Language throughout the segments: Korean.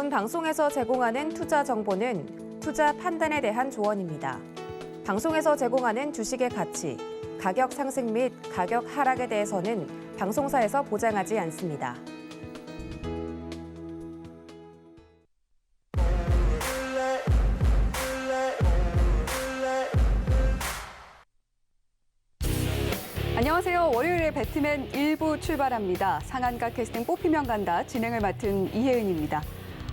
지금 방송에서 제공하는 투자 정보는 투자 판단에 대한 조언입니다. 방송에서 제공하는 주식의 가치, 가격 상승 및 가격 하락에 대해서는 방송사에서 보장하지 않습니다. 안녕하세요. 월요일에 배트맨 1부 출발합니다. 상한가 캐스팅 뽑히면 간다. 진행을 맡은 이혜은입니다.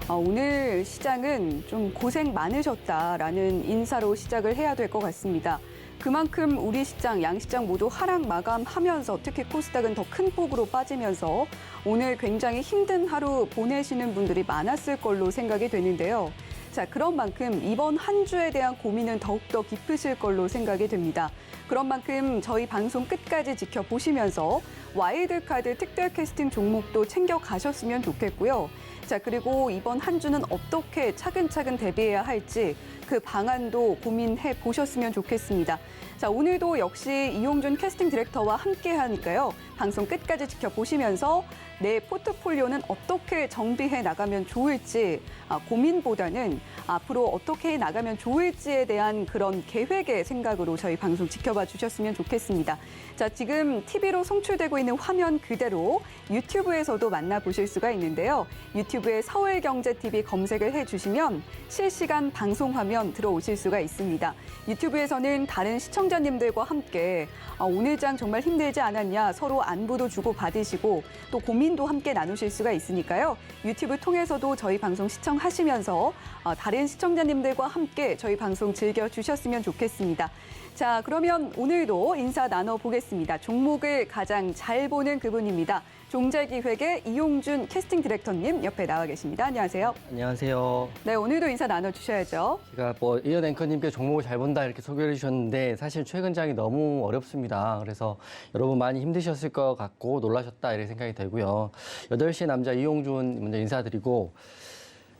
오늘 시장은 좀 고생 많으셨다라는 인사로 시작을 해야 될 것 같습니다. 그만큼 우리 시장, 양시장 모두 하락 마감하면서 특히 코스닥은 더 큰 폭으로 빠지면서 오늘 굉장히 힘든 하루 보내시는 분들이 많았을 걸로 생각이 되는데요. 자, 그런 만큼 이번 한 주에 대한 고민은 더욱더 깊으실 걸로 생각이 됩니다. 그런 만큼 저희 방송 끝까지 지켜보시면서 와일드카드 특별 캐스팅 종목도 챙겨가셨으면 좋겠고요. 자, 그리고 이번 한 주는 어떻게 차근차근 대비해야 할지 그 방안도 고민해 보셨으면 좋겠습니다. 자, 오늘도 역시 이용준 캐스팅 디렉터와 함께 하니까요. 방송 끝까지 지켜보시면서 내 포트폴리오는 어떻게 정비해 나가면 좋을지 고민보다는 앞으로 어떻게 해 나가면 좋을지에 대한 그런 계획의 생각으로 저희 방송 지켜봐 주셨으면 좋겠습니다. 자, 지금 TV로 송출되고 있는 화면 그대로 유튜브에서도 만나보실 수가 있는데요. 유튜브에 서울경제TV 검색을 해주시면 실시간 방송 화면 들어오실 수가 있습니다. 유튜브에서는 다른 시청자님들과 함께 오늘 장 정말 힘들지 않았냐, 서로 안부도 주고받으시고 또 고민도 함께 나누실 수가 있으니까요. 유튜브 통해서도 저희 방송 시청하시면서 다른 시청자님들과 함께 저희 방송 즐겨주셨으면 좋겠습니다. 자, 그러면 오늘도 인사 나눠보겠습니다. 종목을 가장 잘 보는 그분입니다. 종잘기획의 이용준 캐스팅 디렉터님 옆에 나와 계십니다. 안녕하세요. 안녕하세요. 네, 오늘도 인사 나눠주셔야죠. 제가 이현 앵커님께 종목을 잘 본다 이렇게 소개를 해주셨는데 사실 최근 장이 너무 어렵습니다. 그래서 여러분 많이 힘드셨을 것 같고 놀라셨다 이렇게 생각이 되고요. 8시의 남자 이용준 먼저 인사드리고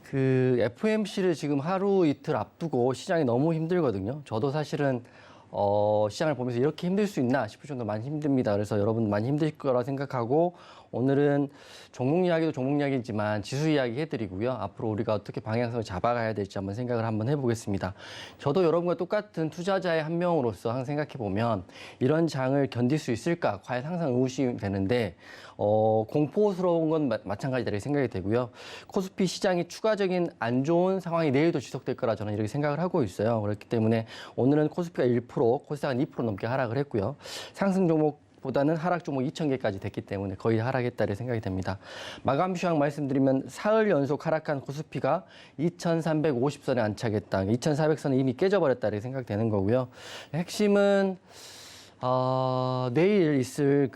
그 FOMC를 지금 하루 이틀 앞두고 시장이 너무 힘들거든요. 저도 사실은 시장을 보면서 이렇게 힘들 수 있나 싶을 정도로 많이 힘듭니다. 그래서 여러분 많이 힘들 거라 생각하고 오늘은 종목 이야기도 종목 이야기지만 지수 이야기 해드리고요. 앞으로 우리가 어떻게 방향성을 잡아가야 될지 생각을 한번 해보겠습니다. 저도 여러분과 똑같은 투자자의 한 명으로서 항상 생각해보면 이런 장을 견딜 수 있을까? 과연 항상 의구심이 되는데 공포스러운 건 마찬가지다 생각이 되고요. 코스피 시장이 추가적인 안 좋은 상황이 내일도 지속될 거라 저는 이렇게 생각을 하고 있어요. 그렇기 때문에 오늘은 코스피가 1%, 코스닥은 2% 넘게 하락을 했고요. 상승 종목보다는 하락 종목 2,000개까지 됐기 때문에 거의 하락했다는 생각이 됩니다. 마감 시황 말씀드리면 사흘 연속 하락한 코스피가 2,350선에 안착했다. 2,400선은 이미 깨져버렸다는 생각이 되는 거고요. 핵심은 내일 있을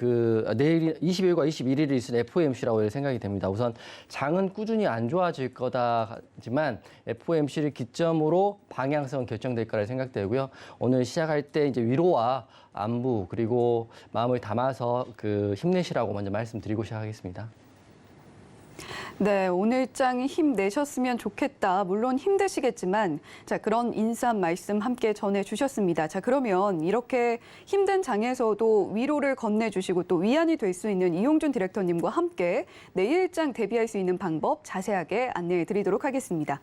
내일 20일과 21일에 있을 FOMC라고 생각이 됩니다. 우선 장은 꾸준히 안 좋아질 거다지만 FOMC를 기점으로 방향성은 결정될 거라 생각되고요. 오늘 시작할 때 이제 위로와 안부 그리고 마음을 담아서 힘내시라고 먼저 말씀드리고 시작하겠습니다. 네, 오늘 장이 힘내셨으면 좋겠다. 물론 힘드시겠지만 자, 그런 인사한 말씀 함께 전해주셨습니다. 자, 그러면 이렇게 힘든 장에서도 위로를 건네주시고 또 위안이 될 수 있는 이용준 디렉터님과 함께 내일 장 대비할 수 있는 방법 자세하게 안내해 드리도록 하겠습니다.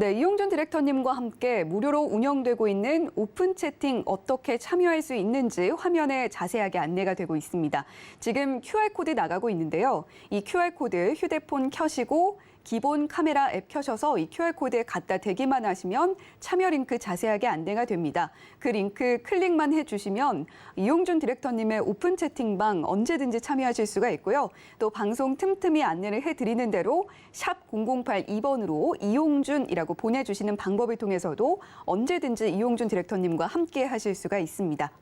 네, 이용준 디렉터님과 함께 무료로 운영되고 있는 오픈 채팅 어떻게 참여할 수 있는지 화면에 자세하게 안내가 되고 있습니다. 지금 QR코드 나가고 있는데요. 이 QR코드 휴대폰 켜시고 기본 카메라 앱 켜셔서 이 QR코드에 갖다 대기만 하시면 참여 링크 자세하게 안내가 됩니다. 그 링크 클릭만 해주시면 이용준 디렉터님의 오픈 채팅방 언제든지 참여하실 수가 있고요. 또 방송 틈틈이 안내를 해드리는 대로 샵 0082번으로 이용준이라고 보내주시는 방법을 통해서도 언제든지 이용준 디렉터님과 함께 하실 수가 있습니다.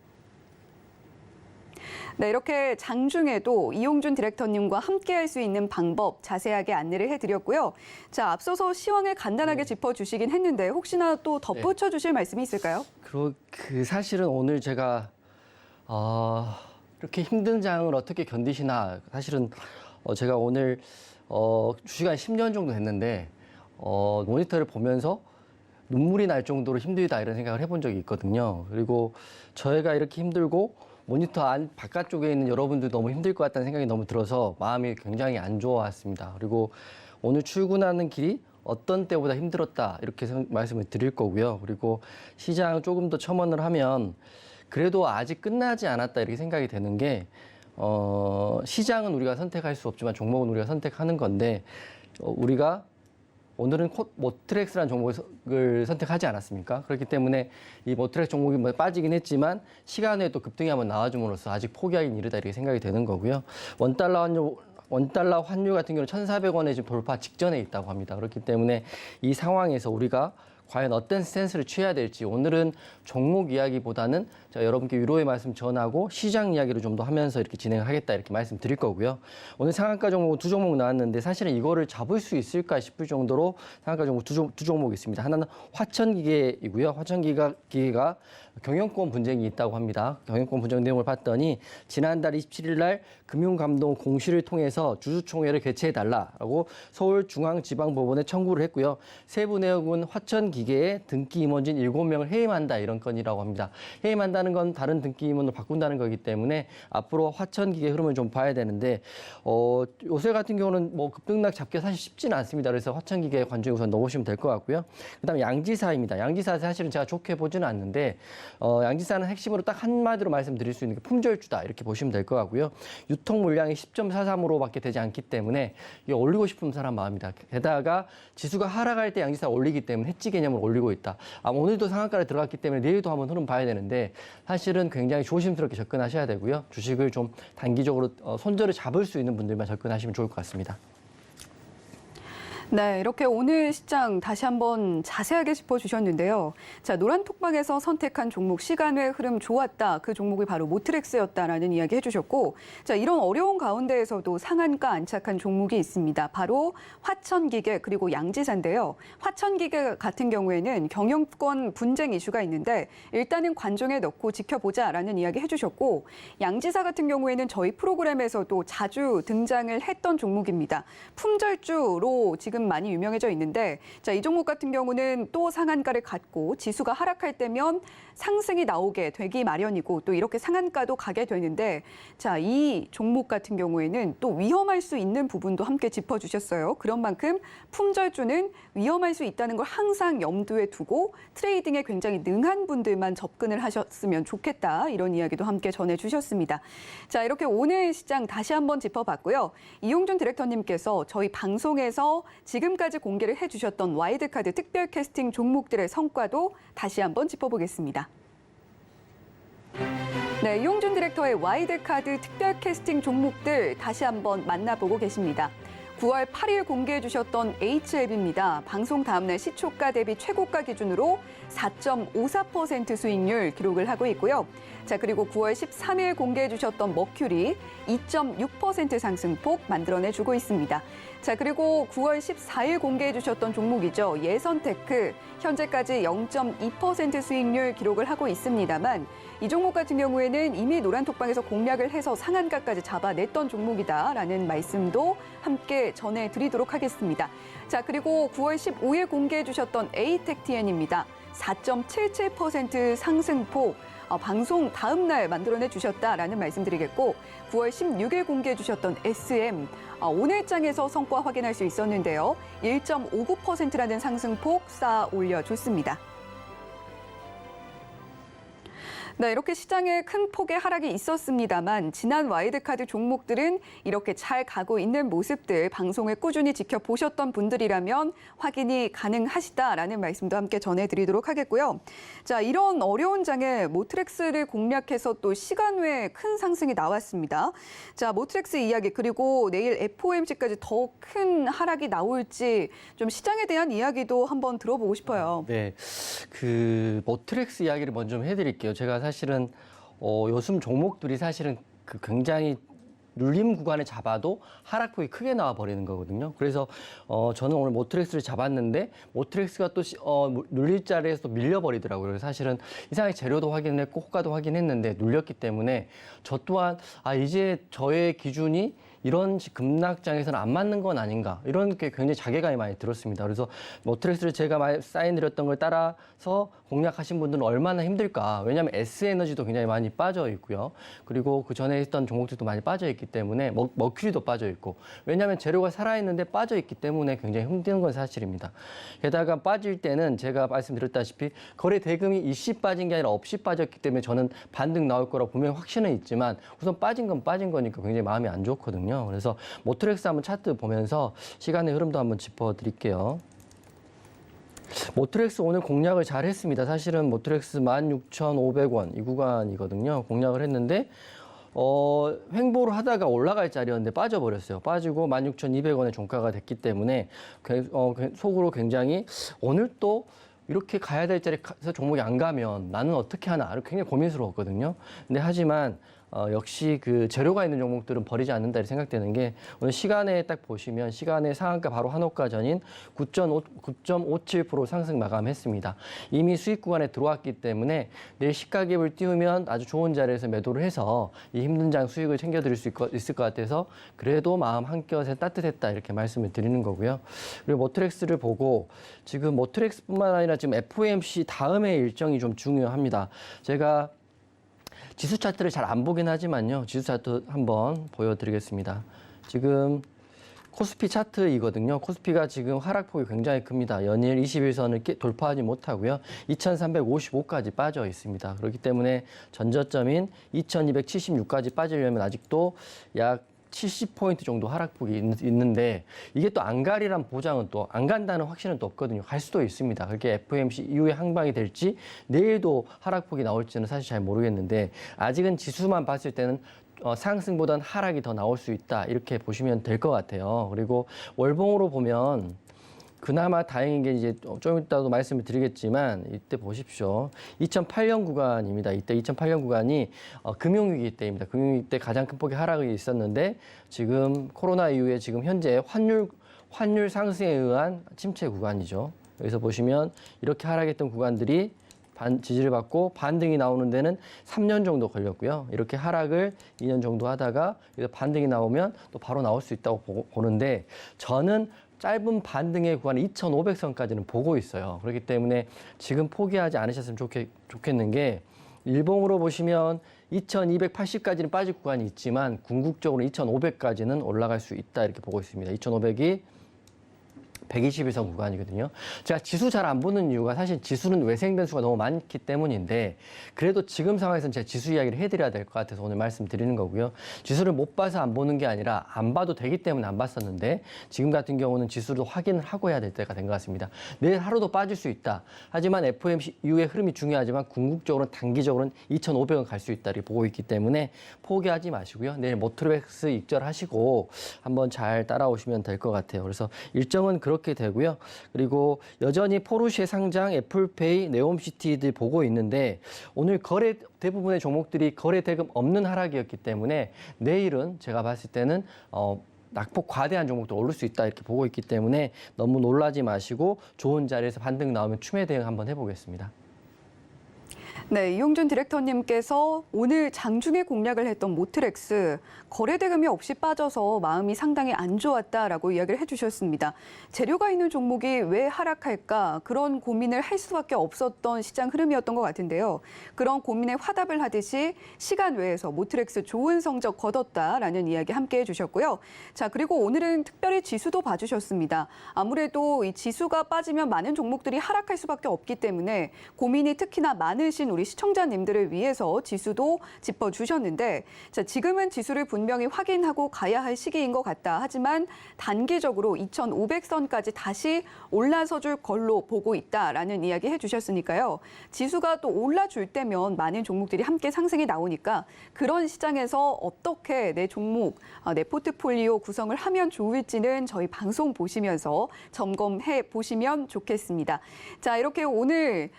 네, 이렇게 장중에도 이용준 디렉터님과 함께 할 수 있는 방법 자세하게 안내를 해드렸고요. 자, 앞서서 시황을 간단하게 짚어주시긴 했는데 혹시나 또 덧붙여 주실 말씀이 있을까요? 사실은 오늘 제가 이렇게 힘든 장을 어떻게 견디시나 사실은 제가 오늘 주식을 한 10년 정도 됐는데 모니터를 보면서 눈물이 날 정도로 힘들다 이런 생각을 해본 적이 있거든요. 그리고 저희가 이렇게 힘들고 모니터 바깥쪽에 있는 여러분들 너무 힘들 것 같다는 생각이 너무 들어서 마음이 굉장히 안 좋았습니다. 그리고 오늘 출근하는 길이 어떤 때보다 힘들었다 이렇게 말씀을 드릴 거고요. 그리고 시장 조금 더 첨언을 하면 그래도 아직 끝나지 않았다 이렇게 생각이 되는 게 시장은 우리가 선택할 수 없지만 종목은 우리가 선택하는 건데 우리가 오늘은 모트렉스라는 종목을 선택하지 않았습니까? 그렇기 때문에 이 모트렉스 종목이 빠지긴 했지만 시간 후에 또 급등이 한번 나와줌으로써 아직 포기하기는 이르다 이렇게 생각이 되는 거고요. 원달러 환율 같은 경우는 1,400원에 지금 돌파 직전에 있다고 합니다. 그렇기 때문에 이 상황에서 우리가 과연 어떤 스탠스를 취해야 될지 오늘은 종목 이야기보다는 여러분께 유로의 말씀 전하고 시장 이야기를 좀 더 하면서 이렇게 진행을 하겠다 이렇게 말씀드릴 거고요. 오늘 상한가 종목 두 종목 나왔는데 사실은 이거를 잡을 수 있을까 싶을 정도로 상한가 종목 두 종목이 있습니다. 하나는 화천기계이고요. 화천기계가 경영권 분쟁이 있다고 합니다. 경영권 분쟁 내용을 봤더니 지난달 27일 날 금융감독 공시를 통해서 주주총회를 개최해달라고 서울중앙지방법원에 청구를 했고요. 세부 내용은 화천기계의 등기 임원진 7명을 해임한다 이런 건이라고 합니다. 해임한다는 건 다른 등기 임원으로 바꾼다는 거기 때문에 앞으로 화천기계 흐름을 좀 봐야 되는데 요새 같은 경우는 뭐 급등락 잡기가 사실 쉽지는 않습니다. 그래서 화천기계 관중에 우선 넣으시면 될 것 같고요. 그다음에 양지사입니다. 양지사 사실은 제가 좋게 보지는 않는데 양지사는 핵심으로 딱 한마디로 말씀드릴 수 있는 게 품절주다 이렇게 보시면 될 것 같고요. 유통 물량이 10.43으로밖에 되지 않기 때문에 이게 올리고 싶은 사람 마음이다. 게다가 지수가 하락할 때 양지사가 올리기 때문에 해지 개념을 올리고 있다. 오늘도 상한가에 들어갔기 때문에 내일도 한번 흐름 봐야 되는데 사실은 굉장히 조심스럽게 접근하셔야 되고요. 주식을 좀 단기적으로 손절을 잡을 수 있는 분들만 접근하시면 좋을 것 같습니다. 네, 이렇게 오늘 시장 다시 한번 자세하게 짚어주셨는데요. 자, 노란톡방에서 선택한 종목 시간 외 흐름 좋았다. 그 종목이 바로 모트렉스였다라는 이야기 해주셨고, 자, 이런 어려운 가운데에서도 상한가 안착한 종목이 있습니다. 바로 화천기계 그리고 양지사인데요. 화천기계 같은 경우에는 경영권 분쟁 이슈가 있는데 일단은 관종에 넣고 지켜보자라는 이야기 해주셨고, 양지사 같은 경우에는 저희 프로그램에서도 자주 등장을 했던 종목입니다. 품절주로 지금 많이 유명해져 있는데 자, 이 종목 같은 경우는 또 상한가를 갖고 지수가 하락할 때면 상승이 나오게 되기 마련이고 또 이렇게 상한가도 가게 되는데 자, 이 종목 같은 경우에는 또 위험할 수 있는 부분도 함께 짚어주셨어요. 그런 만큼 품절주는 위험할 수 있다는 걸 항상 염두에 두고 트레이딩에 굉장히 능한 분들만 접근을 하셨으면 좋겠다. 이런 이야기도 함께 전해주셨습니다. 자, 이렇게 오늘 시장 다시 한번 짚어봤고요. 이용준 디렉터님께서 저희 방송에서 지금까지 공개를 해주셨던 와이드카드 특별 캐스팅 종목들의 성과도 다시 한번 짚어보겠습니다. 네, 이용준 디렉터의 와이드카드 특별 캐스팅 종목들 다시 한번 만나보고 계십니다. 9월 8일 공개해 주셨던 HLB입니다. 방송 다음날 시초가 대비 최고가 기준으로 4.54% 수익률 기록을 하고 있고요. 자, 그리고 9월 13일 공개해 주셨던 머큐리 2.6% 상승폭 만들어내주고 있습니다. 자, 그리고 9월 14일 공개해 주셨던 종목이죠. 예선테크 현재까지 0.2% 수익률 기록을 하고 있습니다만 이 종목 같은 경우에는 이미 노란톡방에서 공략을 해서 상한가까지 잡아냈던 종목이다라는 말씀도 함께 전해드리도록 하겠습니다. 자, 그리고 9월 15일 공개해 주셨던 에이텍티엔입니다. 4.77% 상승폭 방송 다음 날 만들어내 주셨다라는 말씀드리겠고 9월 16일 공개해 주셨던 SM 오늘장에서 성과 확인할 수 있었는데요. 1.59%라는 상승폭 쌓아 올려줬습니다. 네, 이렇게 시장에 큰 폭의 하락이 있었습니다만 지난 와이드카드 종목들은 이렇게 잘 가고 있는 모습들 방송을 꾸준히 지켜보셨던 분들이라면 확인이 가능하시다라는 말씀도 함께 전해드리도록 하겠고요. 자, 이런 어려운 장에 모트렉스를 공략해서 또 시간 외에 큰 상승이 나왔습니다. 자, 모트렉스 이야기 그리고 내일 FOMC까지 더 큰 하락이 나올지 좀 시장에 대한 이야기도 한번 들어보고 싶어요. 네, 그 모트렉스 이야기를 먼저 좀 해드릴게요. 제가 사실은 요즘 종목들이 사실은 그 굉장히 눌림 구간에 잡아도 하락폭이 크게 나와 버리는 거거든요. 그래서 저는 오늘 모트렉스를 잡았는데 모트렉스가 또 눌릴 자리에서 또 밀려버리더라고요. 그래서 사실은 이상하게 재료도 확인했고 호가도 확인했는데 눌렸기 때문에 저 또한 이제 저의 기준이 이런 급락장에서는 안 맞는 건 아닌가 이런 게 굉장히 자괴감이 많이 들었습니다. 그래서 모트렉스를 제가 많이 사인드렸던 걸 따라서 공략하신 분들은 얼마나 힘들까. 왜냐하면 S에너지도 굉장히 많이 빠져 있고요. 그리고 그 전에 했던 종목들도 많이 빠져 있기 때문에 머큐리도 빠져 있고 왜냐하면 재료가 살아있는데 빠져 있기 때문에 굉장히 힘든 건 사실입니다. 게다가 빠질 때는 제가 말씀드렸다시피 거래 대금이 일시 빠진 게 아니라 없이 빠졌기 때문에 저는 반등 나올 거라고 분명히 확신은 있지만 우선 빠진 건 빠진 거니까 굉장히 마음이 안 좋거든요. 그래서 모트렉스 한번 차트 보면서 시간의 흐름도 한번 짚어드릴게요. 모트렉스 오늘 공략을 잘 했습니다. 사실은 모트렉스 16,500원 이 구간이거든요. 공략을 했는데 횡보를 하다가 올라갈 자리였는데 빠져버렸어요. 빠지고 16,200원의 종가가 됐기 때문에 속으로 굉장히 오늘 또 이렇게 가야 될 자리에서 종목이 안 가면 나는 어떻게 하나 굉장히 고민스러웠거든요. 근데 하지만 역시 그 재료가 있는 종목들은 버리지 않는다 이렇게 생각되는 게 오늘 시간에 딱 보시면 시간에 상한가 바로 한호가 전인 9.57% 상승 마감했습니다. 이미 수익 구간에 들어왔기 때문에 내일 시가갭을 띄우면 아주 좋은 자리에서 매도를 해서 이 힘든 장 수익을 챙겨드릴 수 있을 것 같아서 그래도 마음 한켠에 따뜻했다 이렇게 말씀을 드리는 거고요. 그리고 모트렉스를 보고 지금 모트렉스뿐만 아니라 지금 FOMC 다음의 일정이 좀 중요합니다. 제가 지수 차트를 잘 안 보긴 하지만요. 지수 차트 한번 보여드리겠습니다. 지금 코스피 차트이거든요. 코스피가 지금 하락폭이 굉장히 큽니다. 연일 21선을 돌파하지 못하고요. 2355까지 빠져 있습니다. 그렇기 때문에 전저점인 2276까지 빠지려면 아직도 약 70포인트 정도 하락폭이 있는데 이게 또 안 가리란 보장은 또 안 간다는 확신은 또 없거든요. 갈 수도 있습니다. 그렇게 FOMC 이후에 항방이 될지 내일도 하락폭이 나올지는 사실 잘 모르겠는데 아직은 지수만 봤을 때는 상승보다는 하락이 더 나올 수 있다. 이렇게 보시면 될 것 같아요. 그리고 월봉으로 보면 그나마 다행인 게 이제 좀 이따도 말씀을 드리겠지만 이때 보십시오. 2008년 구간입니다. 이때 2008년 구간이 금융위기 때입니다. 금융위기 때 가장 큰 폭의 하락이 있었는데 지금 코로나 이후에 지금 현재 환율 상승에 의한 침체 구간이죠. 여기서 보시면 이렇게 하락했던 구간들이 지지를 받고 반등이 나오는 데는 3년 정도 걸렸고요. 이렇게 하락을 2년 정도 하다가 반등이 나오면 또 바로 나올 수 있다고 보는데 저는 짧은 반등의 구간 2,500선까지는 보고 있어요. 그렇기 때문에 지금 포기하지 않으셨으면 좋겠는 게 일봉으로 보시면 2,280까지는 빠질 구간이 있지만 궁극적으로 2,500까지는 올라갈 수 있다 이렇게 보고 있습니다. 2,500이 121선 구간이거든요. 제가 지수 잘 안 보는 이유가 사실 지수는 외생 변수가 너무 많기 때문인데 그래도 지금 상황에서는 제가 지수 이야기를 해드려야 될 것 같아서 오늘 말씀드리는 거고요. 지수를 못 봐서 안 보는 게 아니라 안 봐도 되기 때문에 안 봤었는데 지금 같은 경우는 지수도 확인을 하고 해야 될 때가 된 것 같습니다. 내일 하루도 빠질 수 있다. 하지만 FOMC 이후의 흐름이 중요하지만 궁극적으로는 단기적으로는 2,500원 갈 수 있다 이렇게 보고 있기 때문에 포기하지 마시고요. 내일 모트렉스 입절하시고 한번 잘 따라오시면 될 것 같아요. 그래서 일정은 그렇게 되고요. 그리고 여전히 포르쉐 상장, 애플페이, 네옴시티들 보고 있는데 오늘 대부분의 종목들이 거래 대금 없는 하락이었기 때문에 내일은 제가 봤을 때는 낙폭 과대한 종목도 오를 수 있다 이렇게 보고 있기 때문에 너무 놀라지 마시고 좋은 자리에서 반등 나오면 추매 대응 한번 해보겠습니다. 네, 이용준 디렉터님께서 오늘 장중에 공략을 했던 모트렉스 거래 대금이 없이 빠져서 마음이 상당히 안 좋았다라고 이야기를 해주셨습니다. 재료가 있는 종목이 왜 하락할까 그런 고민을 할 수밖에 없었던 시장 흐름이었던 것 같은데요. 그런 고민에 화답을 하듯이 시간 외에서 모트렉스 좋은 성적 거뒀다라는 이야기 함께 해주셨고요. 자, 그리고 오늘은 특별히 지수도 봐주셨습니다. 아무래도 이 지수가 빠지면 많은 종목들이 하락할 수밖에 없기 때문에 고민이 특히나 많으신 우리 시청자님들을 위해서 지수도 짚어주셨는데 자, 지금은 지수를 분명히 확인하고 가야 할 시기인 것 같다. 하지만 단기적으로 2,500선까지 다시 올라서 줄 걸로 보고 있다라는 이야기 해주셨으니까요. 지수가 또 올라줄 때면 많은 종목들이 함께 상승이 나오니까 그런 시장에서 어떻게 내 종목, 내 포트폴리오 구성을 하면 좋을지는 저희 방송 보시면서 점검해 보시면 좋겠습니다. 자, 이렇게 오늘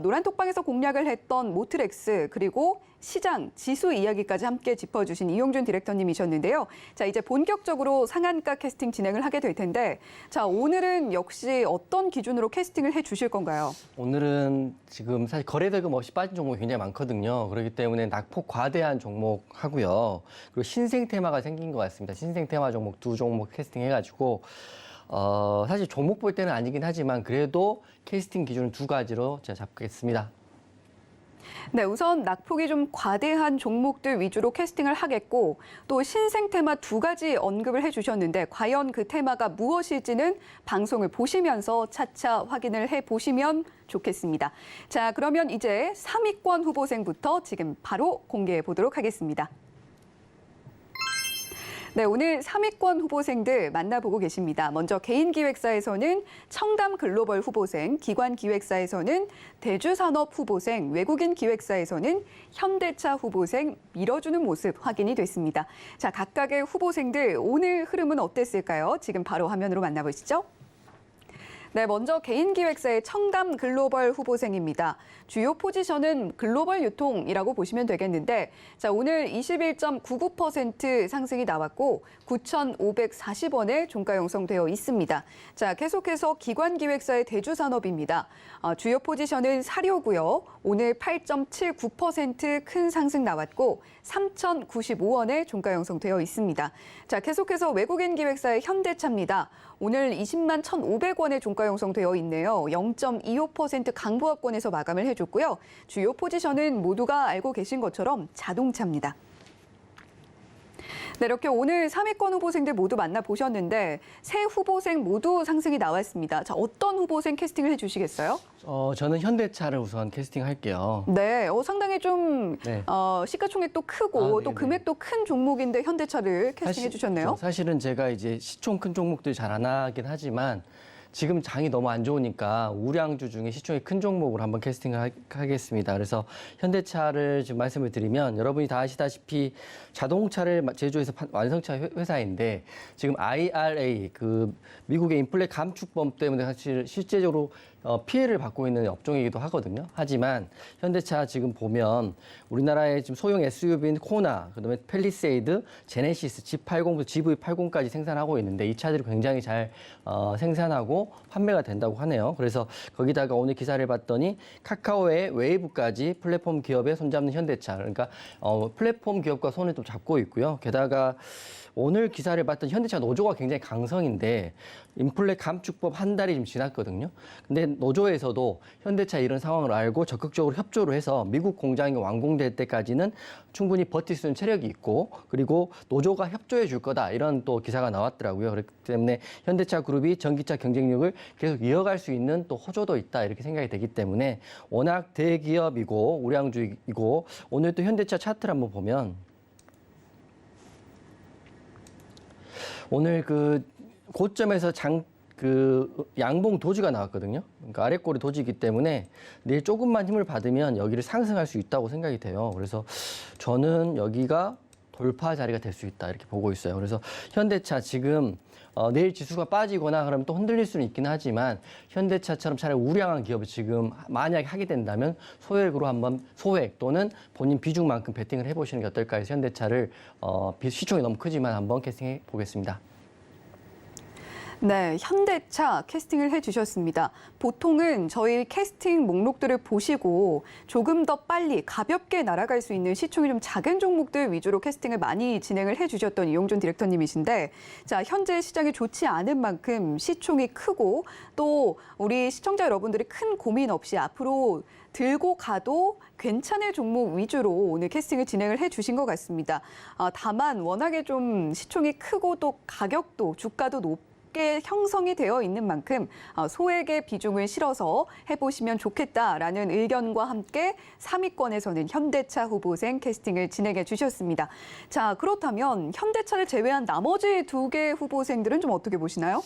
노란톡방에서 공략을 했던 했던 모트렉스 그리고 시장, 지수 이야기까지 함께 짚어주신 이용준 디렉터님이셨는데요. 자, 이제 본격적으로 상한가 캐스팅 진행을 하게 될 텐데, 자, 오늘은 역시 어떤 기준으로 캐스팅을 해 주실 건가요? 오늘은 지금 사실 거래대금 없이 빠진 종목이 굉장히 많거든요. 그렇기 때문에 낙폭 과대한 종목 하고요. 그리고 신생 테마가 생긴 것 같습니다. 신생 테마 종목 2종목 캐스팅 해가지고 사실 종목 볼 때는 아니긴 하지만 그래도 캐스팅 기준은 2가지로 제가 잡겠습니다. 네, 우선 낙폭이 좀 과대한 종목들 위주로 캐스팅을 하겠고 또 신생 테마 2가지 언급을 해주셨는데 과연 그 테마가 무엇일지는 방송을 보시면서 차차 확인을 해보시면 좋겠습니다. 자, 그러면 이제 3위권 후보생부터 지금 바로 공개해 보도록 하겠습니다. 네, 오늘 3위권 후보생들 만나보고 계십니다. 먼저 개인기획사에서는 청담글로벌 후보생, 기관기획사에서는 대주산업 후보생, 외국인 기획사에서는 현대차 후보생 밀어주는 모습 확인이 됐습니다. 자, 각각의 후보생들 오늘 흐름은 어땠을까요? 지금 바로 화면으로 만나보시죠. 네, 먼저 개인기획사의 청담글로벌 후보생입니다. 주요 포지션은 글로벌 유통이라고 보시면 되겠는데, 자, 오늘 21.99% 상승이 나왔고 9,540원에 종가 형성되어 있습니다. 자, 계속해서 기관기획사의 대주산업입니다. 주요 포지션은 사료고요. 오늘 8.79% 큰 상승 나왔고 3,095원에 종가 형성되어 있습니다. 자, 계속해서 외국인 기획사의 현대차입니다. 오늘 20만 1,500원에 종가 형성되어 있네요. 0.25% 강보합권에서 마감을 해줬고요. 주요 포지션은 모두가 알고 계신 것처럼 자동차입니다. 네, 이렇게 오늘 3위권 후보생들 모두 만나보셨는데 세 후보생 모두 상승이 나왔습니다. 자, 어떤 후보생 캐스팅을 해주시겠어요? 저는 현대차를 우선 캐스팅할게요. 네, 상당히 좀 네. 시가총액도 크고 또 네네. 금액도 큰 종목인데 현대차를 캐스팅해 주셨네요. 사실은 제가 이제 시총 큰 종목들 잘 안 하긴 하지만 지금 장이 너무 안 좋으니까 우량주 중에 시총이 큰 종목으로 한번 캐스팅을 하겠습니다. 그래서 현대차를 지금 말씀을 드리면 여러분이 다 아시다시피 자동차를 제조해서 완성차 회사인데 지금 IRA 그 미국의 인플레 감축법 때문에 사실 실제적으로 피해를 받고 있는 업종이기도 하거든요. 하지만 현대차 지금 보면 우리나라의 지금 소형 SUV인 코나, 그다음에 팰리세이드, 제네시스, G80부터 GV80까지 생산하고 있는데 이 차들이 굉장히 잘 생산하고 판매가 된다고 하네요. 그래서 거기다가 오늘 기사를 봤더니 카카오의 웨이브까지 플랫폼 기업에 손잡는 현대차. 그러니까 플랫폼 기업과 손을 또 잡고 있고요. 게다가 오늘 기사를 봤던 현대차 노조가 굉장히 강성인데 인플레 감축법 한 달이 좀 지났거든요. 근데 노조에서도 현대차 이런 상황을 알고 적극적으로 협조를 해서 미국 공장이 완공될 때까지는 충분히 버틸 수 있는 체력이 있고 그리고 노조가 협조해 줄 거다 이런 또 기사가 나왔더라고요. 그렇기 때문에 현대차 그룹이 전기차 경쟁력을 계속 이어갈 수 있는 또 호조도 있다 이렇게 생각이 되기 때문에 워낙 대기업이고 우량주이고 오늘 또 현대차 차트를 한번 보면 오늘 그 고점에서 양봉 도지가 나왔거든요. 그러니까 아래꼬리 도지이기 때문에 내일 조금만 힘을 받으면 여기를 상승할 수 있다고 생각이 돼요. 그래서 저는 여기가 돌파 자리가 될 수 있다 이렇게 보고 있어요. 그래서 현대차 지금 내일 지수가 빠지거나 그러면 또 흔들릴 수는 있긴 하지만 현대차처럼 차라리 우량한 기업을 지금 만약에 하게 된다면 소액으로 한번 소액 또는 본인 비중만큼 베팅을 해보시는 게 어떨까 해서 현대차를 시총이 너무 크지만 한번 캐스팅해 보겠습니다. 네, 현대차 캐스팅을 해주셨습니다. 보통은 저희 캐스팅 목록들을 보시고 조금 더 빨리 가볍게 날아갈 수 있는 시총이 좀 작은 종목들 위주로 캐스팅을 많이 진행을 해주셨던 이용준 디렉터님이신데 자, 현재 시장이 좋지 않은 만큼 시총이 크고 또 우리 시청자 여러분들이 큰 고민 없이 앞으로 들고 가도 괜찮을 종목 위주로 오늘 캐스팅을 진행을 해주신 것 같습니다. 다만 워낙에 좀 시총이 크고 또 가격도 주가도 높고 형성이 되어 있는 만큼 소액의 비중을 실어서 해보시면 좋겠다라는 의견과 함께 3위권에서는 현대차 후보생 캐스팅을 진행해 주셨습니다. 자, 그렇다면 현대차를 제외한 나머지 두 개 후보생들은 좀 어떻게 보시나요?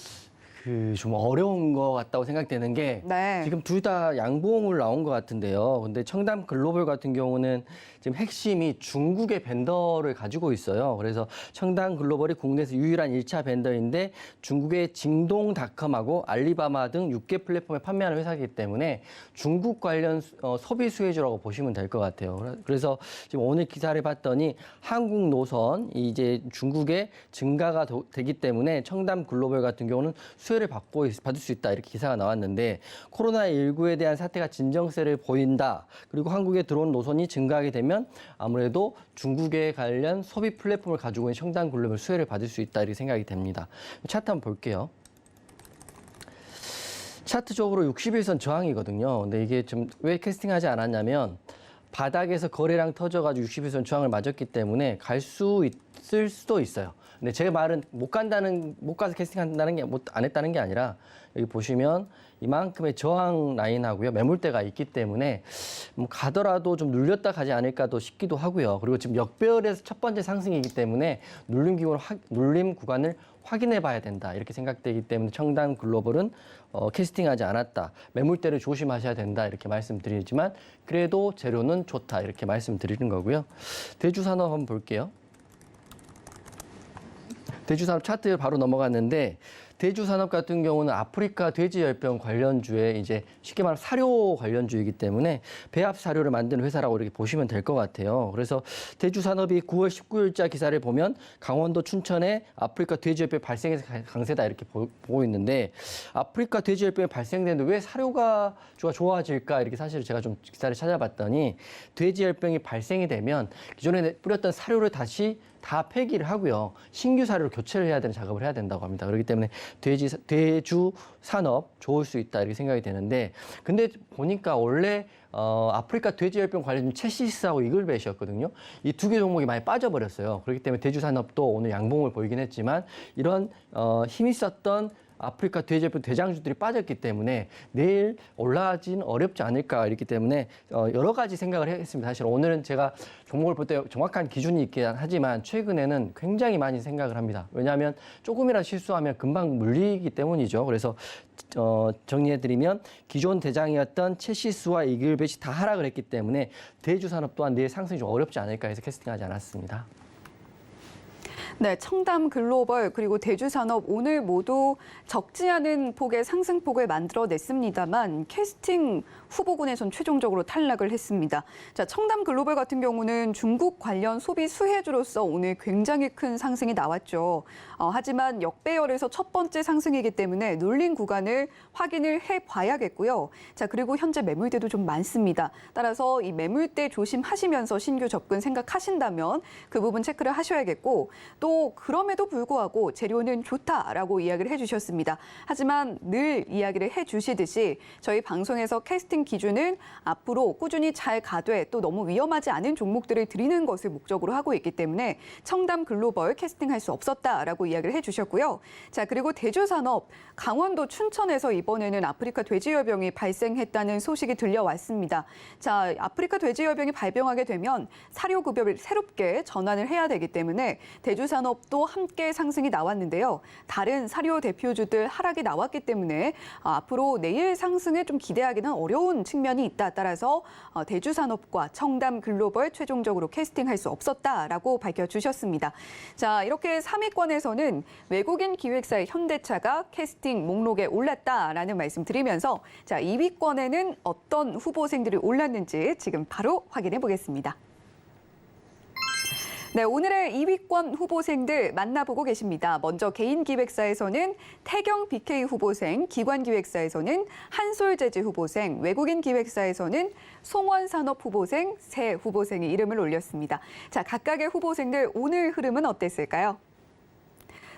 좀 어려운 것 같다고 생각되는 게 네. 지금 둘 다 양봉을 나온 것 같은데요. 근데 청담 글로벌 같은 경우는 지금 핵심이 중국의 벤더를 가지고 있어요. 그래서 청담 글로벌이 국내에서 유일한 1차 벤더인데 중국의 징동닷컴하고 알리바바 등 6개 플랫폼에 판매하는 회사이기 때문에 중국 관련 소비 수혜주라고 보시면 될 것 같아요. 그래서 지금 오늘 기사를 봤더니 한국 노선이 이제 중국에 증가가 되기 때문에 청담 글로벌 같은 경우는 수혜를 받을 수 있다 이렇게 기사가 나왔는데 코로나19에 대한 사태가 진정세를 보인다. 그리고 한국에 들어온 노선이 증가하게 되면 아무래도 중국에 관련 소비 플랫폼을 가지고 있는 청담 글로벌 수혜를 받을 수 있다 이렇게 생각이 됩니다. 차트 한번 볼게요. 차트적으로 60일선 저항이거든요. 근데 이게 좀 왜 캐스팅하지 않았냐면 바닥에서 거래량 터져가지고 60일선 저항을 맞았기 때문에 갈 수 있을 수도 있어요. 근데 제 말은 못 가서 캐스팅한다는 게, 안 했다는 게 아니라 여기 보시면 이만큼의 저항 라인하고요. 매물대가 있기 때문에 가더라도 좀 눌렸다 가지 않을까도 싶기도 하고요. 그리고 지금 역배열에서 첫 번째 상승이기 때문에 눌림 구간을 확인해 봐야 된다. 이렇게 생각되기 때문에 청담 글로벌은 캐스팅하지 않았다. 매물대를 조심하셔야 된다. 이렇게 말씀드리지만 그래도 재료는 좋다. 이렇게 말씀드리는 거고요. 대주산업 한번 볼게요. 대주산업 차트 바로 넘어갔는데 대주산업 같은 경우는 아프리카 돼지열병 관련주에 이제 쉽게 말하면 사료 관련주이기 때문에 배합 사료를 만드는 회사라고 이렇게 보시면 될 것 같아요. 그래서 대주산업이 9월 19일자 기사를 보면 강원도 춘천에 아프리카 돼지열병이 발생해서 강세다 이렇게 보고 있는데 아프리카 돼지열병이 발생되는데 왜 사료가 좋아질까 이렇게 사실 제가 좀 기사를 찾아봤더니 돼지열병이 발생이 되면 기존에 뿌렸던 사료를 다시 다 폐기를 하고요. 신규 사료를 교체를 해야 되는 작업을 해야 된다고 합니다. 그렇기 때문에 대주 산업 좋을 수 있다 이렇게 생각이 되는데 근데 보니까 원래 아프리카 돼지열병 관련 채시스하고 이글벳이었거든요. 이 두 개 종목이 많이 빠져버렸어요. 그렇기 때문에 대주 산업도 오늘 양봉을 보이긴 했지만 이런 힘 있었던 아프리카 돼지열병 대장주들이 빠졌기 때문에 내일 올라가진 어렵지 않을까 이렇기 때문에 여러 가지 생각을 했습니다. 사실 오늘은 제가 종목을 볼 때 정확한 기준이 있긴 하지만 최근에는 굉장히 많이 생각을 합니다. 왜냐하면 조금이라도 실수하면 금방 물리기 때문이죠. 그래서 정리해드리면 기존 대장이었던 채시스와 이글벳이 다 하락을 했기 때문에 대주산업 또한 내일 상승이 좀 어렵지 않을까 해서 캐스팅하지 않았습니다. 네, 청담 글로벌 그리고 대주산업 오늘 모두 적지 않은 폭의 상승폭을 만들어냈습니다만 캐스팅 후보군에선 최종적으로 탈락을 했습니다. 자, 청담 글로벌 같은 경우는 중국 관련 소비 수혜주로서 오늘 굉장히 큰 상승이 나왔죠. 하지만 역배열에서 첫 번째 상승이기 때문에 눌린 구간을 확인을 해봐야겠고요. 자, 그리고 현재 매물대도 좀 많습니다. 따라서 이 매물대 조심하시면서 신규 접근 생각하신다면 그 부분 체크를 하셔야겠고 또 그럼에도 불구하고 재료는 좋다라고 이야기를 해주셨습니다. 하지만 늘 이야기를 해주시듯이 저희 방송에서 캐스팅 기준은 앞으로 꾸준히 잘 가되 또 너무 위험하지 않은 종목들을 드리는 것을 목적으로 하고 있기 때문에 청담 글로벌 캐스팅할 수 없었다라고 이야기를 해주셨고요. 자, 그리고 대주산업 강원도 춘천에서 이번에는 아프리카 돼지열병이 발생했다는 소식이 들려왔습니다. 자, 아프리카 돼지열병이 발병하게 되면 사료급여를 새롭게 전환을 해야 되기 때문에 대주산업도 함께 상승이 나왔는데요. 다른 사료 대표주들 하락이 나왔기 때문에 앞으로 내일 상승에 좀 기대하기는 어려운 측면이 있다. 따라서 대주산업과 청담 글로벌 최종적으로 캐스팅할 수 없었다라고 밝혀주셨습니다. 자, 이렇게 3위권에서는 외국인 기획사의 현대차가 캐스팅 목록에 올랐다라는 말씀 드리면서 자, 2위권에는 어떤 후보생들이 올랐는지 지금 바로 확인해 보겠습니다. 네, 오늘의 2위권 후보생들 만나보고 계십니다. 먼저 개인 기획사에서는 태경 BK 후보생, 기관 기획사에서는 한솔재즈 후보생, 외국인 기획사에서는 송원산업 후보생, 세 후보생이 이름을 올렸습니다. 자, 각각의 후보생들 오늘 흐름은 어땠을까요?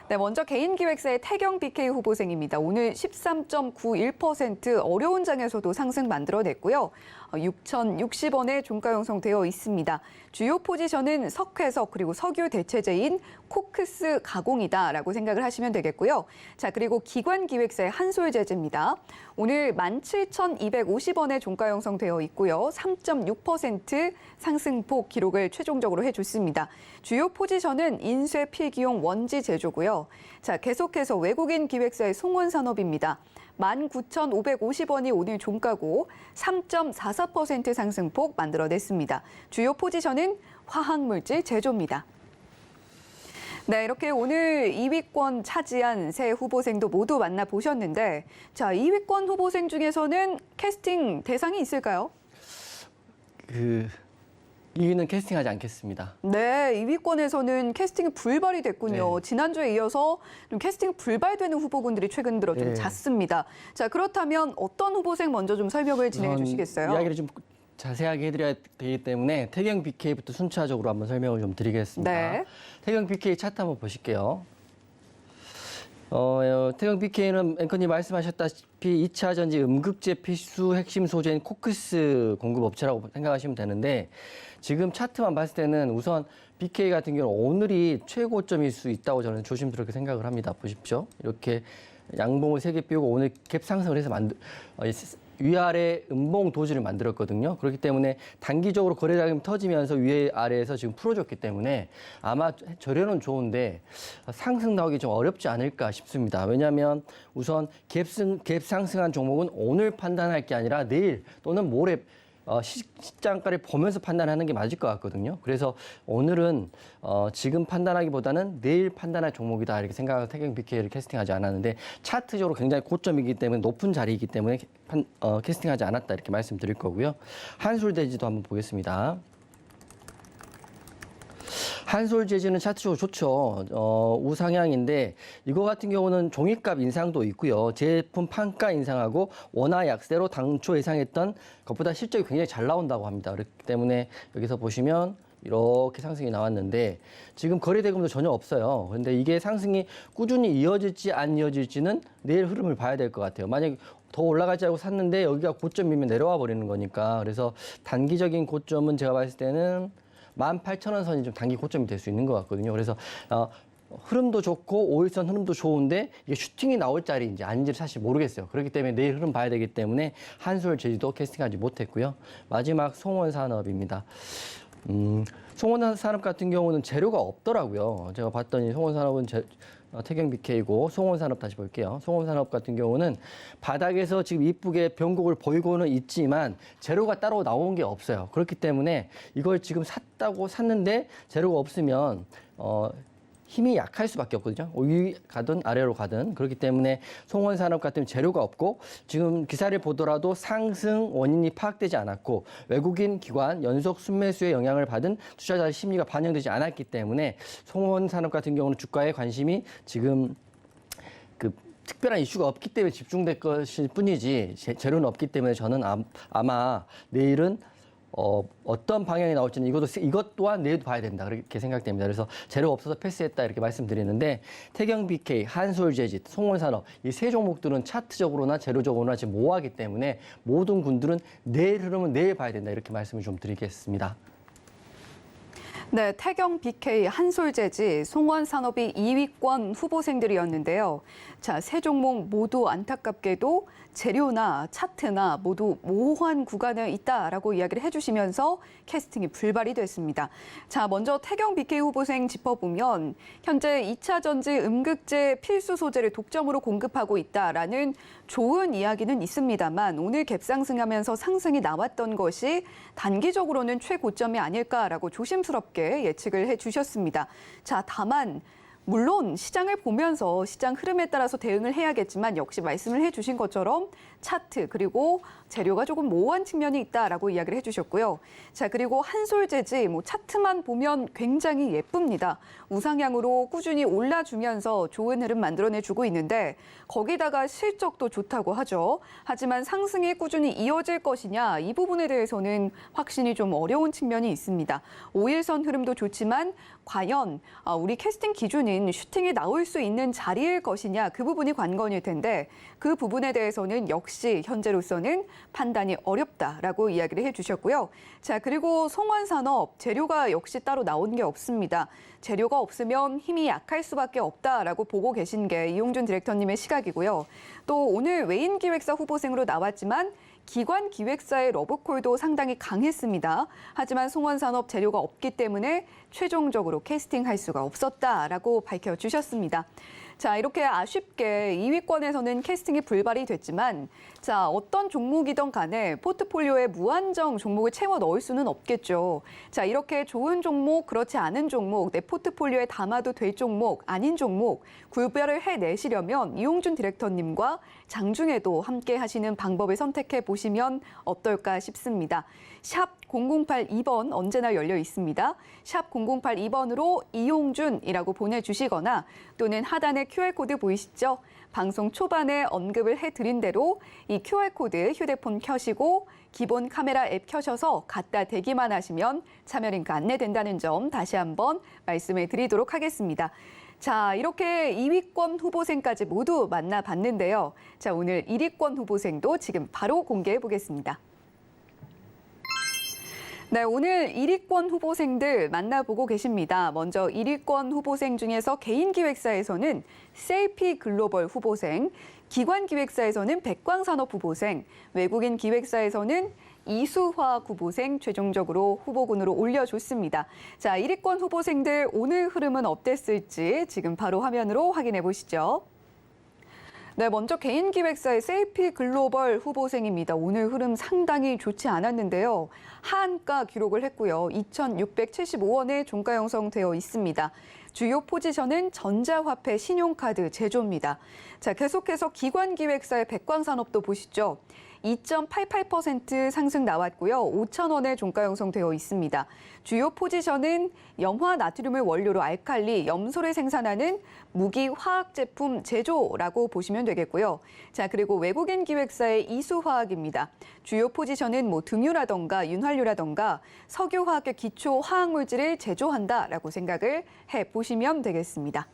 네, 먼저 개인 기획사의 태경 BK 후보생입니다. 오늘 13.91% 어려운 장에서도 상승 만들어냈고요. 6,060원에 종가 형성되어 있습니다. 주요 포지션은 석회석 그리고 석유 대체제인 코크스 가공이다라고 생각을 하시면 되겠고요. 자, 그리고 기관기획사의 한솔제재입니다. 오늘 17,250원에 종가 형성되어 있고요. 3.6% 상승폭 기록을 최종적으로 해줬습니다. 주요 포지션은 인쇄 필기용 원지 제조고요. 자, 계속해서 외국인 기획사의 송원산업입니다. 19,550원이 오늘 종가고 3.44% 상승폭 만들어냈습니다. 주요 포지션은 화학물질 제조입니다. 네, 이렇게 오늘 2위권 차지한 세 후보생도 모두 만나보셨는데, 자, 2위권 후보생 중에서는 캐스팅 대상이 있을까요? 2위는 캐스팅하지 않겠습니다. 네, 2위권에서는 캐스팅이 불발이 됐군요. 네. 지난주에 이어서 좀 캐스팅 불발되는 후보군들이 최근 들어 좀 네. 잦습니다. 자, 그렇다면 어떤 후보생 먼저 좀 설명을 진행해 주시겠어요? 이야기를 좀 자세하게 해드려야 되기 때문에 태경 BK부터 순차적으로 한번 설명을 좀 드리겠습니다. 네. 태경 BK 차트 한번 보실게요. 태경 BK는 앵커님 말씀하셨다시피 2차 전지 음극재 필수 핵심 소재인 코크스 공급업체라고 생각하시면 되는데 지금 차트만 봤을 때는 우선 BK 같은 경우는 오늘이 최고점일 수 있다고 저는 조심스럽게 생각을 합니다. 보십시오. 이렇게 양봉을 3개 띄우고 오늘 갭 상승을 해서 위아래 음봉 도지를 만들었거든요. 그렇기 때문에 단기적으로 거래량이 터지면서 위아래에서 지금 풀어줬기 때문에 아마 저려는 좋은데 상승 나오기 좀 어렵지 않을까 싶습니다. 왜냐하면 우선 갭 상승한 종목은 오늘 판단할 게 아니라 내일 또는 모레 시장가를 보면서 판단하는 게 맞을 것 같거든요. 그래서 오늘은 지금 판단하기보다는 내일 판단할 종목이다 이렇게 생각해서 태경 BK를 캐스팅하지 않았는데 차트적으로 굉장히 고점이기 때문에 높은 자리이기 때문에 캐스팅하지 않았다 이렇게 말씀드릴 거고요. 한솔대지도 한번 보겠습니다. 한솔재지는 차트적으로 좋죠. 우상향인데 이거 같은 경우는 종이값 인상도 있고요. 제품 판가 인상하고 원화 약세로 당초 예상했던 것보다 실적이 굉장히 잘 나온다고 합니다. 그렇기 때문에 여기서 보시면 이렇게 상승이 나왔는데 지금 거래대금도 전혀 없어요. 그런데 이게 상승이 꾸준히 이어질지 안 이어질지는 내일 흐름을 봐야 될 것 같아요. 만약에 더 올라가지 않고 샀는데 여기가 고점이면 내려와 버리는 거니까 그래서 단기적인 고점은 제가 봤을 때는 18,000원 선이 좀 단기 고점이 될 수 있는 것 같거든요. 그래서 흐름도 좋고 5일선 흐름도 좋은데 이게 슈팅이 나올 자리인지 아닌지를 사실 모르겠어요. 그렇기 때문에 내일 흐름 봐야 되기 때문에 한솔제지도 캐스팅하지 못했고요. 마지막 송원산업입니다. 송원산업 같은 경우는 재료가 없더라고요. 제가 봤더니 송원산업은 태경 BK고 송원산업 다시 볼게요. 송원산업 같은 경우는 바닥에서 지금 이쁘게 변곡을 보이고는 있지만 재료가 따로 나온 게 없어요. 그렇기 때문에 이걸 지금 샀는데 재료가 없으면 힘이 약할 수밖에 없거든요. 위 가든 아래로 가든. 그렇기 때문에 송원산업 같은 재료가 없고 지금 기사를 보더라도 상승 원인이 파악되지 않았고 외국인 기관 연속 순매수의 영향을 받은 투자자의 심리가 반영되지 않았기 때문에 송원산업 같은 경우는 주가에 관심이 지금 특별한 이슈가 없기 때문에 집중될 것일 뿐이지 재료는 없기 때문에 저는 아마 내일은 어떤 방향이 나올지는 이것 또한 내일도 봐야 된다 그렇게 생각됩니다. 그래서 재료가 없어서 패스했다 이렇게 말씀드리는데 태경 BK, 한솔재지, 송원산업 이 세 종목들은 차트적으로나 재료적으로나 지금 모호하기 때문에 모든 군들은 내일 흐름은 내일 봐야 된다 이렇게 말씀을 좀 드리겠습니다. 네, 태경 BK, 한솔재지, 송원산업이 2위권 후보생들이었는데요. 자, 세 종목 모두 안타깝게도 재료나 차트나 모두 모호한 구간에 있다라고 이야기를 해주시면서 캐스팅이 불발이 됐습니다. 자, 먼저 태경 BK 후보생 짚어보면 현재 2차 전지 음극재 필수 소재를 독점으로 공급하고 있다라는 좋은 이야기는 있습니다만 오늘 갭상승하면서 상승이 나왔던 것이 단기적으로는 최고점이 아닐까라고 조심스럽게 예측을 해주셨습니다. 자, 다만 물론 시장을 보면서 시장 흐름에 따라서 대응을 해야겠지만 역시 말씀을 해주신 것처럼 차트 그리고 재료가 조금 모호한 측면이 있다라고 이야기를 해주셨고요. 자, 그리고 한솔재지 차트만 보면 굉장히 예쁩니다. 우상향으로 꾸준히 올라주면서 좋은 흐름 만들어내주고 있는데 거기다가 실적도 좋다고 하죠. 하지만 상승이 꾸준히 이어질 것이냐 이 부분에 대해서는 확신이 좀 어려운 측면이 있습니다. 5일선 흐름도 좋지만 과연 우리 캐스팅 기준인 슈팅이 나올 수 있는 자리일 것이냐 그 부분이 관건일 텐데 그 부분에 대해서는 역시 현재로서는 판단이 어렵다라고 이야기를 해주셨고요. 자, 그리고 송원산업 재료가 역시 따로 나온 게 없습니다. 재료가 없으면 힘이 약할 수밖에 없다라고 보고 계신 게 이용준 디렉터님의 시각이고요. 또 오늘 외인기획사 후보생으로 나왔지만 기관 기획사의 러브콜도 상당히 강했습니다. 하지만 송원산업 재료가 없기 때문에 최종적으로 캐스팅할 수가 없었다라고 밝혀주셨습니다. 자, 이렇게 아쉽게 2위권에서는 캐스팅이 불발이 됐지만 자, 어떤 종목이든 간에 포트폴리오에 무한정 종목을 채워 넣을 수는 없겠죠. 자, 이렇게 좋은 종목, 그렇지 않은 종목, 내 포트폴리오에 담아도 될 종목, 아닌 종목 구별을 해내시려면 이용준 디렉터님과 장중에도 함께 하시는 방법을 선택해 보시면 어떨까 싶습니다. 샵 0082번 언제나 열려 있습니다. 샵 0082번으로 이용준이라고 보내주시거나 또는 하단에 QR코드 보이시죠? 방송 초반에 언급을 해드린 대로 이 QR코드 휴대폰 켜시고 기본 카메라 앱 켜셔서 갖다 대기만 하시면 참여 링크 안내된다는 점 다시 한번 말씀해 드리도록 하겠습니다. 자, 이렇게 2위권 후보생까지 모두 만나봤는데요. 자, 오늘 1위권 후보생도 지금 바로 공개해 보겠습니다. 네, 오늘 1위권 후보생들 만나보고 계십니다. 먼저 1위권 후보생 중에서 개인 기획사에서는 셀피 글로벌 후보생, 기관 기획사에서는 백광산업 후보생, 외국인 기획사에서는 이수화학 후보생 최종적으로 후보군으로 올려줬습니다. 자, 1위권 후보생들 오늘 흐름은 어땠을지 지금 바로 화면으로 확인해 보시죠. 네, 먼저 개인 기획사의 셀피 글로벌 후보생입니다. 오늘 흐름 상당히 좋지 않았는데요. 하한가 기록을 했고요. 2,675원에 종가 형성되어 있습니다. 주요 포지션은 전자화폐, 신용카드, 제조입니다. 자, 계속해서 기관 기획사의 백광산업도 보시죠. 2.88% 상승 나왔고요. 5,000원에 종가 형성되어 있습니다. 주요 포지션은 염화 나트륨을 원료로 알칼리, 염소를 생산하는 무기 화학 제품 제조라고 보시면 되겠고요. 자, 그리고 외국인 기획사의 이수화학입니다. 주요 포지션은 등유라던가 윤활유라던가 석유화학의 기초 화학 물질을 제조한다라고 생각을 해 보시면 되겠습니다.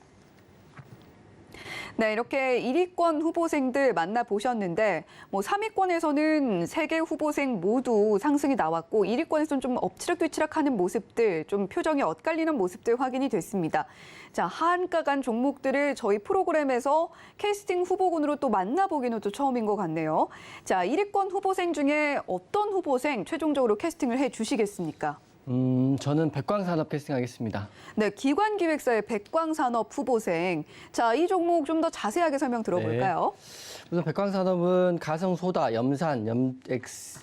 네, 이렇게 1위권 후보생들 만나보셨는데 3위권에서는 3개 후보생 모두 상승이 나왔고 1위권에서는 좀 엎치락뒤치락하는 모습들, 좀 표정이 엇갈리는 모습들 확인이 됐습니다. 자, 하한가 간 종목들을 저희 프로그램에서 캐스팅 후보군으로 또 만나보기는 또 처음인 것 같네요. 자, 1위권 후보생 중에 어떤 후보생 최종적으로 캐스팅을 해 주시겠습니까? 저는 백광산업 캐스팅하겠습니다. 네, 기관기획사의 백광산업 후보생. 자, 이 종목 좀 더 자세하게 설명 들어볼까요? 네. 우선 백광산업은 가성소다, 염산,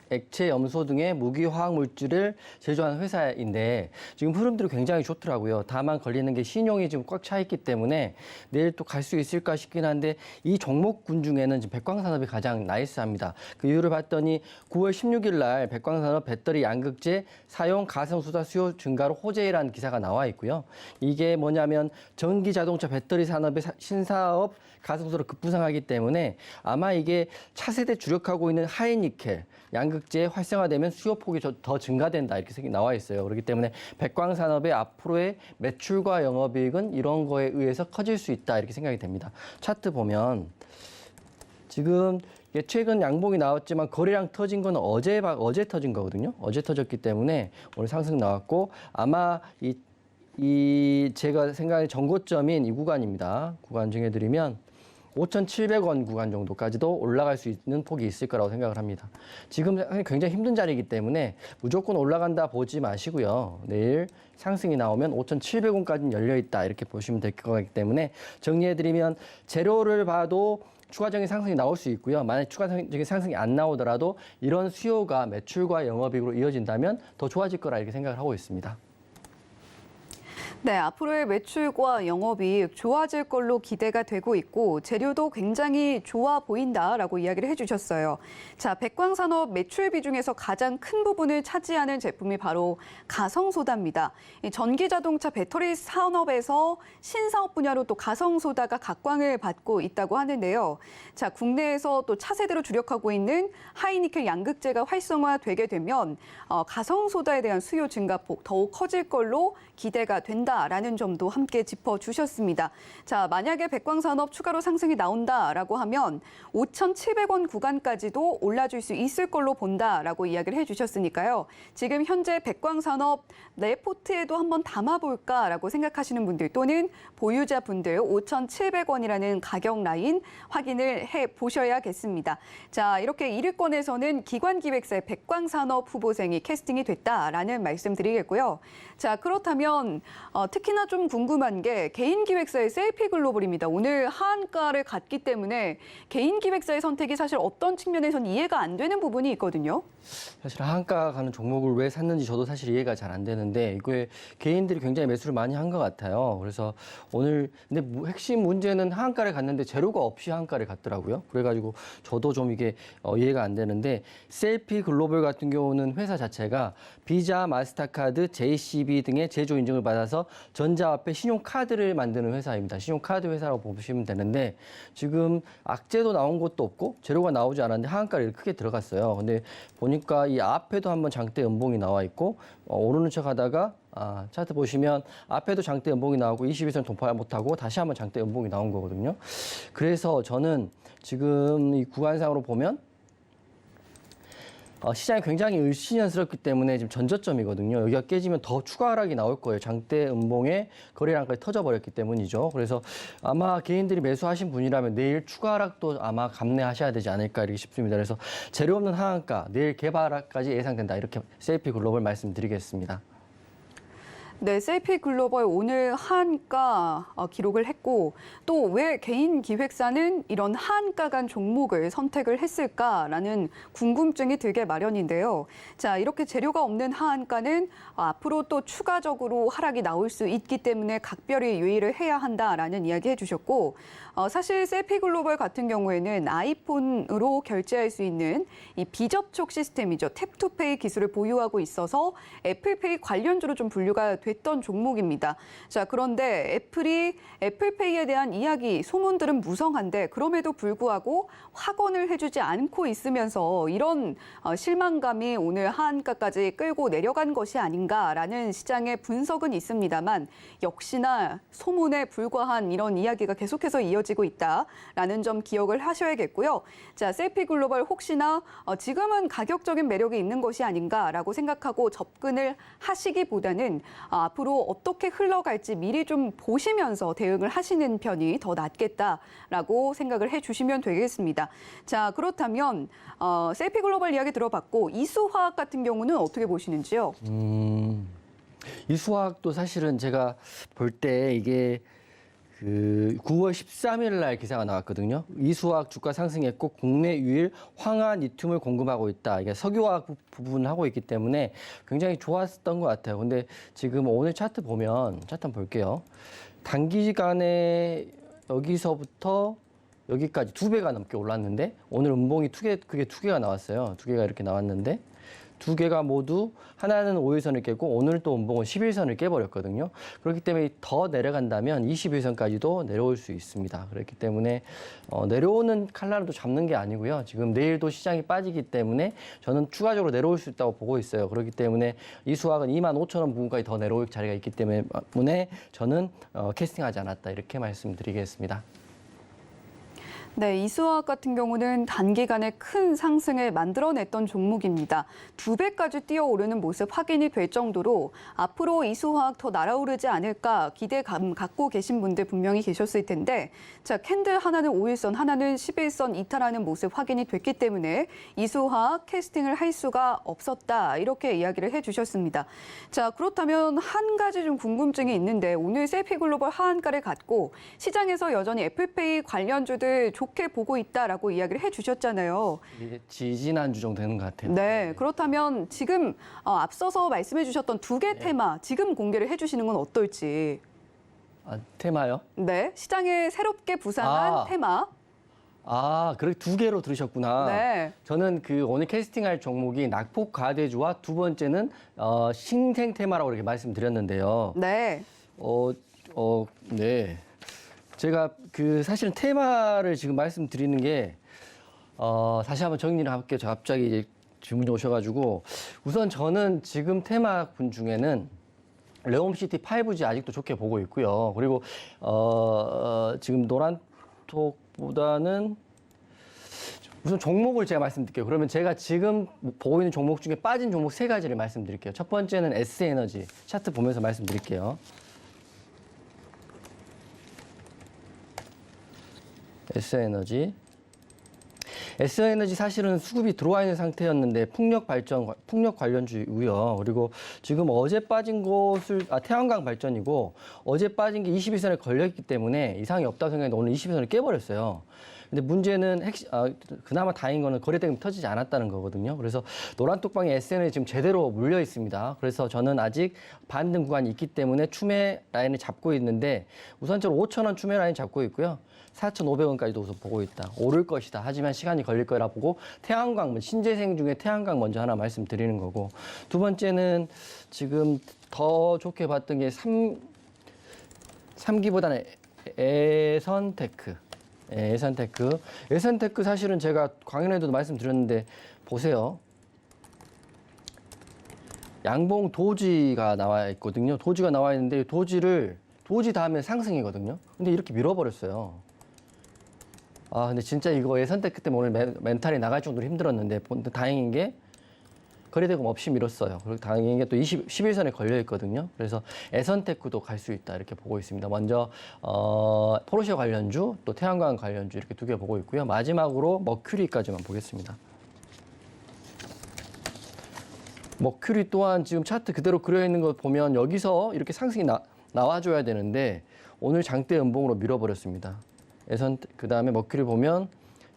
액체 염소 등의 무기 화학 물질을 제조하는 회사인데 지금 흐름들이 굉장히 좋더라고요. 다만 걸리는 게 신용이 지금 꽉 차 있기 때문에 내일 또 갈 수 있을까 싶긴 한데 이 종목군 중에는 지금 백광산업이 가장 나이스합니다. 그 이유를 봤더니 9월 16일 날 백광산업 배터리 양극재 사용 가성소다 수요 증가로 호재라는 기사가 나와 있고요. 이게 뭐냐면 전기 자동차 배터리 산업의 신사업 가성소로 급부상하기 때문에 아마 이게 차세대 주력하고 있는 하이니켈, 양극재에 활성화되면 수요폭이 더 증가된다 이렇게 나와 있어요. 그렇기 때문에 백광산업의 앞으로의 매출과 영업이익은 이런 거에 의해서 커질 수 있다 이렇게 생각이 됩니다. 차트 보면 지금 최근 양봉이 나왔지만 거래량 터진 건 어제 터진 거거든요. 어제 터졌기 때문에 오늘 상승 나왔고 아마 제가 생각하는 전고점인 이 구간입니다. 구간 정해드리면 5,700원 구간 정도까지도 올라갈 수 있는 폭이 있을 거라고 생각을 합니다. 지금 굉장히 힘든 자리이기 때문에 무조건 올라간다 보지 마시고요. 내일 상승이 나오면 5,700원까지는 열려있다 이렇게 보시면 될 거기 때문에 정리해드리면 재료를 봐도 추가적인 상승이 나올 수 있고요. 만약 추가적인 상승이 안 나오더라도 이런 수요가 매출과 영업이익으로 이어진다면 더 좋아질 거라 이렇게 생각을 하고 있습니다. 네, 앞으로의 매출과 영업이익 좋아질 걸로 기대가 되고 있고 재료도 굉장히 좋아 보인다라고 이야기를 해주셨어요. 자, 백광산업 매출 비중에서 가장 큰 부분을 차지하는 제품이 바로 가성소다입니다. 이 전기자동차 배터리 산업에서 신사업 분야로 또 가성소다가 각광을 받고 있다고 하는데요. 자, 국내에서 또 차세대로 주력하고 있는 하이니켈 양극재가 활성화되게 되면 가성소다에 대한 수요 증가폭 더욱 커질 걸로 기대가 된다. 나온다라는 점도 함께 짚어주셨습니다. 자, 만약에 백광산업 추가로 상승이 나온다라고 하면 5,700원 구간까지도 올라줄 수 있을 걸로 본다라고 이야기를 해주셨으니까요. 지금 현재 백광산업 내 포트에도 한번 담아볼까라고 생각하시는 분들 또는 보유자분들 5,700원이라는 가격 라인 확인을 해보셔야겠습니다. 자, 이렇게 1위권에서는 기관기획사의 백광산업 후보생이 캐스팅이 됐다라는 말씀드리겠고요. 자, 그렇다면 특히나 좀 궁금한 게 개인기획사의 셀피글로벌입니다. 오늘 하한가를 갔기 때문에 개인기획사의 선택이 사실 어떤 측면에서는 이해가 안 되는 부분이 있거든요. 사실 하한가 가는 종목을 왜 샀는지 저도 사실 이해가 잘 안 되는데 이거에 개인들이 굉장히 매수를 많이 한 것 같아요. 그래서 오늘 근데 핵심 문제는 하한가를 갔는데 재료가 없이 하한가를 갔더라고요. 그래가지고 저도 좀 이게 이해가 안 되는데 셀피 글로벌 같은 경우는 회사 자체가 비자, 마스터카드, JCB 등의 제조 인증을 받아서 전자화폐 신용카드를 만드는 회사입니다. 신용카드 회사라고 보시면 되는데 지금 악재도 나온 것도 없고 재료가 나오지 않았는데 하한가를 크게 들어갔어요. 근데 보니까 이 앞에도 한번 장대 연봉이 나와 있고 오르는 척 하다가 차트 보시면 앞에도 장대 연봉이 나오고 21선 돌파 못하고 다시 한번 장대 연봉이 나온 거거든요. 그래서 저는 지금 이 구간상으로 보면 시장이 굉장히 을씨년스럽기 때문에 지금 전저점이거든요. 여기가 깨지면 더 추가 하락이 나올 거예요. 장대 음봉에 거래량까지 터져버렸기 때문이죠. 그래서 아마 개인들이 매수하신 분이라면 내일 추가 하락도 아마 감내하셔야 되지 않을까 이렇게 싶습니다. 그래서 재료 없는 하한가, 내일 개발까지 예상된다. 이렇게 셀피 글로벌 말씀드리겠습니다. 네, 셀피 글로벌 오늘 하한가 기록을 했고 또 왜 개인 기획사는 이런 하한가 간 종목을 선택을 했을까라는 궁금증이 들게 마련인데요. 자, 이렇게 재료가 없는 하한가는 앞으로 또 추가적으로 하락이 나올 수 있기 때문에 각별히 유의를 해야 한다라는 이야기 해주셨고 사실 셀피 글로벌 같은 경우에는 아이폰으로 결제할 수 있는 이 비접촉 시스템이죠. 탭투페이 기술을 보유하고 있어서 애플페이 관련주로 좀 분류가 됐던 종목입니다. 자, 그런데 애플이 애플페이에 대한 이야기, 소문들은 무성한데 그럼에도 불구하고 확언을 해주지 않고 있으면서 이런 실망감이 오늘 하한가까지 끌고 내려간 것이 아닌가라는 시장의 분석은 있습니다만 역시나 소문에 불과한 이런 이야기가 계속해서 이어지고 있다라는 점 기억을 하셔야겠고요. 자, 셀피 글로벌 혹시나 지금은 가격적인 매력이 있는 것이 아닌가라고 생각하고 접근을 하시기보다는 앞으로 어떻게 흘러갈지 미리 좀 보시면서 대응을 하시는 편이 더 낫겠다라고 생각을 해주시면 되겠습니다. 자, 그렇다면 셀피 글로벌 이야기 들어봤고 이수화학 같은 경우는 어떻게 보시는지요? 이수화학도 사실은 제가 볼 때 이게 그 9월 13일 날 기사가 나왔거든요. 이수화학 주가 상승했고 국내 유일 황화 리튬을 공급하고 있다. 이게 석유화학 부분을 하고 있기 때문에 굉장히 좋았던 것 같아요. 근데 지금 오늘 차트 보면 차트 한번 볼게요. 단기간에 여기서부터 여기까지 2배가 넘게 올랐는데 오늘 음봉이 그게 2개가 나왔어요. 2개가 이렇게 나왔는데 2개가 모두 하나는 5일선을 깨고 오늘 또 음봉은 11선을 깨버렸거든요. 그렇기 때문에 더 내려간다면 21선까지도 내려올 수 있습니다. 그렇기 때문에 내려오는 칼날은 또 잡는 게 아니고요. 지금 내일도 시장이 빠지기 때문에 저는 추가적으로 내려올 수 있다고 보고 있어요. 그렇기 때문에 이 수학은 25,000원 부분까지 더 내려올 자리가 있기 때문에 저는 캐스팅하지 않았다 이렇게 말씀드리겠습니다. 네, 이수화학 같은 경우는 단기간에 큰 상승을 만들어냈던 종목입니다. 2배까지 뛰어오르는 모습 확인이 될 정도로 앞으로 이수화학 더 날아오르지 않을까 기대감 갖고 계신 분들 분명히 계셨을 텐데 자, 캔들 하나는 5일선, 하나는 11선 이탈하는 모습 확인이 됐기 때문에 이수화학 캐스팅을 할 수가 없었다. 이렇게 이야기를 해주셨습니다. 자, 그렇다면 한 가지 좀 궁금증이 있는데 오늘 셀피 글로벌 하한가를 갖고 시장에서 여전히 애플페이 관련주들 좋게 보고 있다라고 이야기를 해주셨잖아요. 이게 지지난주 정도 되는 것 같아요. 네, 그렇다면 지금 앞서서 말씀해 주셨던 2개 테마 지금 공개를 해주시는 건 어떨지. 테마요? 네, 시장에 새롭게 부상한 테마. 그렇게 2개로 들으셨구나. 네. 저는 오늘 캐스팅할 종목이 낙폭 가대주와 두 번째는 신생 테마라고 이렇게 말씀드렸는데요. 네. 네. 제가 사실은 테마를 지금 말씀드리는 게 다시 한번 정리를 할게요. 저 갑자기 이제 질문이 오셔가지고 우선 저는 지금 테마 분 중에는 레옴시티 5G 아직도 좋게 보고 있고요. 그리고 지금 노란톡보다는 우선 종목을 제가 말씀드릴게요. 그러면 제가 지금 보고 있는 종목 중에 빠진 종목 3가지를 말씀드릴게요. 첫 번째는 S에너지 차트 보면서 말씀드릴게요. S에너지 사실은 수급이 들어와 있는 상태였는데 풍력 관련주이고요. 그리고 지금 어제 빠진 곳을 태양광 발전이고 어제 빠진 게 21선에 걸려있기 때문에 이상이 없다고 생각했는데 오늘 21선을 깨버렸어요. 근데 문제는 그나마 다행인 거는 거래대금이 터지지 않았다는 거거든요. 그래서 노란톡방에 SN이 지금 제대로 물려 있습니다. 그래서 저는 아직 반등 구간이 있기 때문에 추매 라인을 잡고 있는데 우선적으로 5,000원 추매 라인 잡고 있고요. 4,500원까지도 우선 보고 있다. 오를 것이다. 하지만 시간이 걸릴 거라 보고 태양광, 신재생 중에 태양광 먼저 하나 말씀드리는 거고 두 번째는 지금 더 좋게 봤던 게 3기보다는 에선테크. 에선테크 사실은 제가 강연에도 말씀드렸는데 보세요. 양봉 도지가 나와 있거든요. 도지가 나와 있는데 도지 다음에 상승이거든요. 근데 이렇게 밀어버렸어요. 근데 진짜 이거 에선테크 때문에 오늘 멘탈이 나갈 정도로 힘들었는데 다행인 게 거래대금 없이 밀었어요. 그리고 다행인 게 또 11선에 걸려 있거든요. 그래서 에선테크도 갈 수 있다 이렇게 보고 있습니다. 먼저 포르쉐 관련주, 또 태양광 관련주 이렇게 2개 보고 있고요. 마지막으로 머큐리까지만 보겠습니다. 머큐리 또한 지금 차트 그대로 그려 있는 거 보면 여기서 이렇게 상승이 나와줘야 되는데 오늘 장대 연봉으로 밀어버렸습니다. 그다음에 머큐리 보면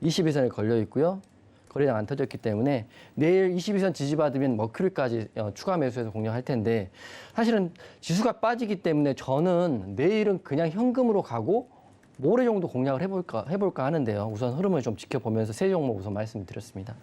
21선에 걸려 있고요. 거래량 안 터졌기 때문에 내일 22선 지지받으면 머큐리까지 추가 매수해서 공략할 텐데 사실은 지수가 빠지기 때문에 저는 내일은 그냥 현금으로 가고 모레 정도 공략을 해볼까 하는데요. 우선 흐름을 좀 지켜보면서 세 종목 우선 말씀드렸습니다.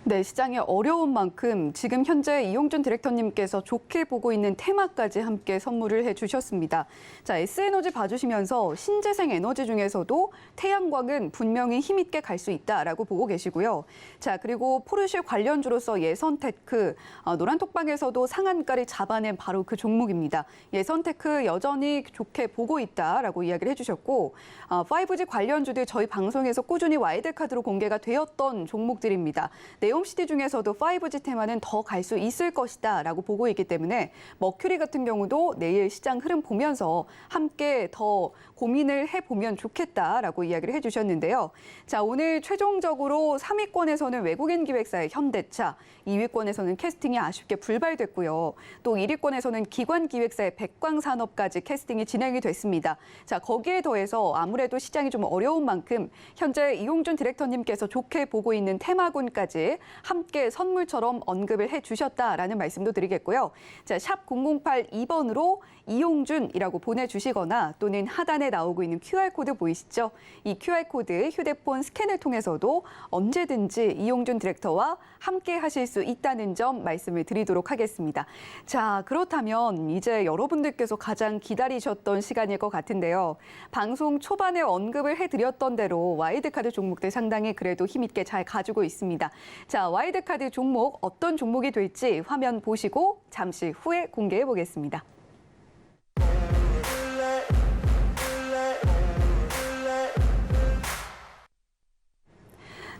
네, 시장이 어려운 만큼 지금 현재 이용준 디렉터님께서 좋게 보고 있는 테마까지 함께 선물을 해주셨습니다. 자, S에너지 봐주시면서 신재생 에너지 중에서도 태양광은 분명히 힘있게 갈 수 있다라고 보고 계시고요. 자, 그리고 포르쉐 관련주로서 예선테크, 노란톡방에서도 상한가를 잡아낸 바로 그 종목입니다. 예선테크 여전히 좋게 보고 있다라고 이야기를 해주셨고 5G 관련주들 저희 방송에서 꾸준히 와이드카드로 공개가 되었던 종목들입니다. 네옴시티 중에서도 5G 테마는 더 갈 수 있을 것이다라고 보고 있기 때문에 머큐리 같은 경우도 내일 시장 흐름 보면서 함께 더 고민을 해보면 좋겠다라고 이야기를 해주셨는데요. 자, 오늘 최종적으로 3위권에서는 외국인 기획사의 현대차, 2위권에서는 캐스팅이 아쉽게 불발됐고요. 또 1위권에서는 기관 기획사의 백광산업까지 캐스팅이 진행이 됐습니다. 자, 거기에 더해서 아무래도 시장이 좀 어려운 만큼 현재 이용준 디렉터님께서 좋게 보고 있는 테마군까지 함께 선물처럼 언급을 해주셨다라는 말씀도 드리겠고요. 자, 샵 008 2번으로 이용준이라고 보내주시거나 또는 하단에 나오고 있는 QR코드 보이시죠? 이 QR코드 휴대폰 스캔을 통해서도 언제든지 이용준 디렉터와 함께 하실 수 있다는 점 말씀을 드리도록 하겠습니다. 자, 그렇다면 이제 여러분들께서 가장 기다리셨던 시간일 것 같은데요. 방송 초반에 언급을 해드렸던 대로 와이드카드 종목들 상당히 그래도 힘있게 잘 가지고 있습니다. 자, 와이드카드 종목 어떤 종목이 될지 화면 보시고 잠시 후에 공개해 보겠습니다.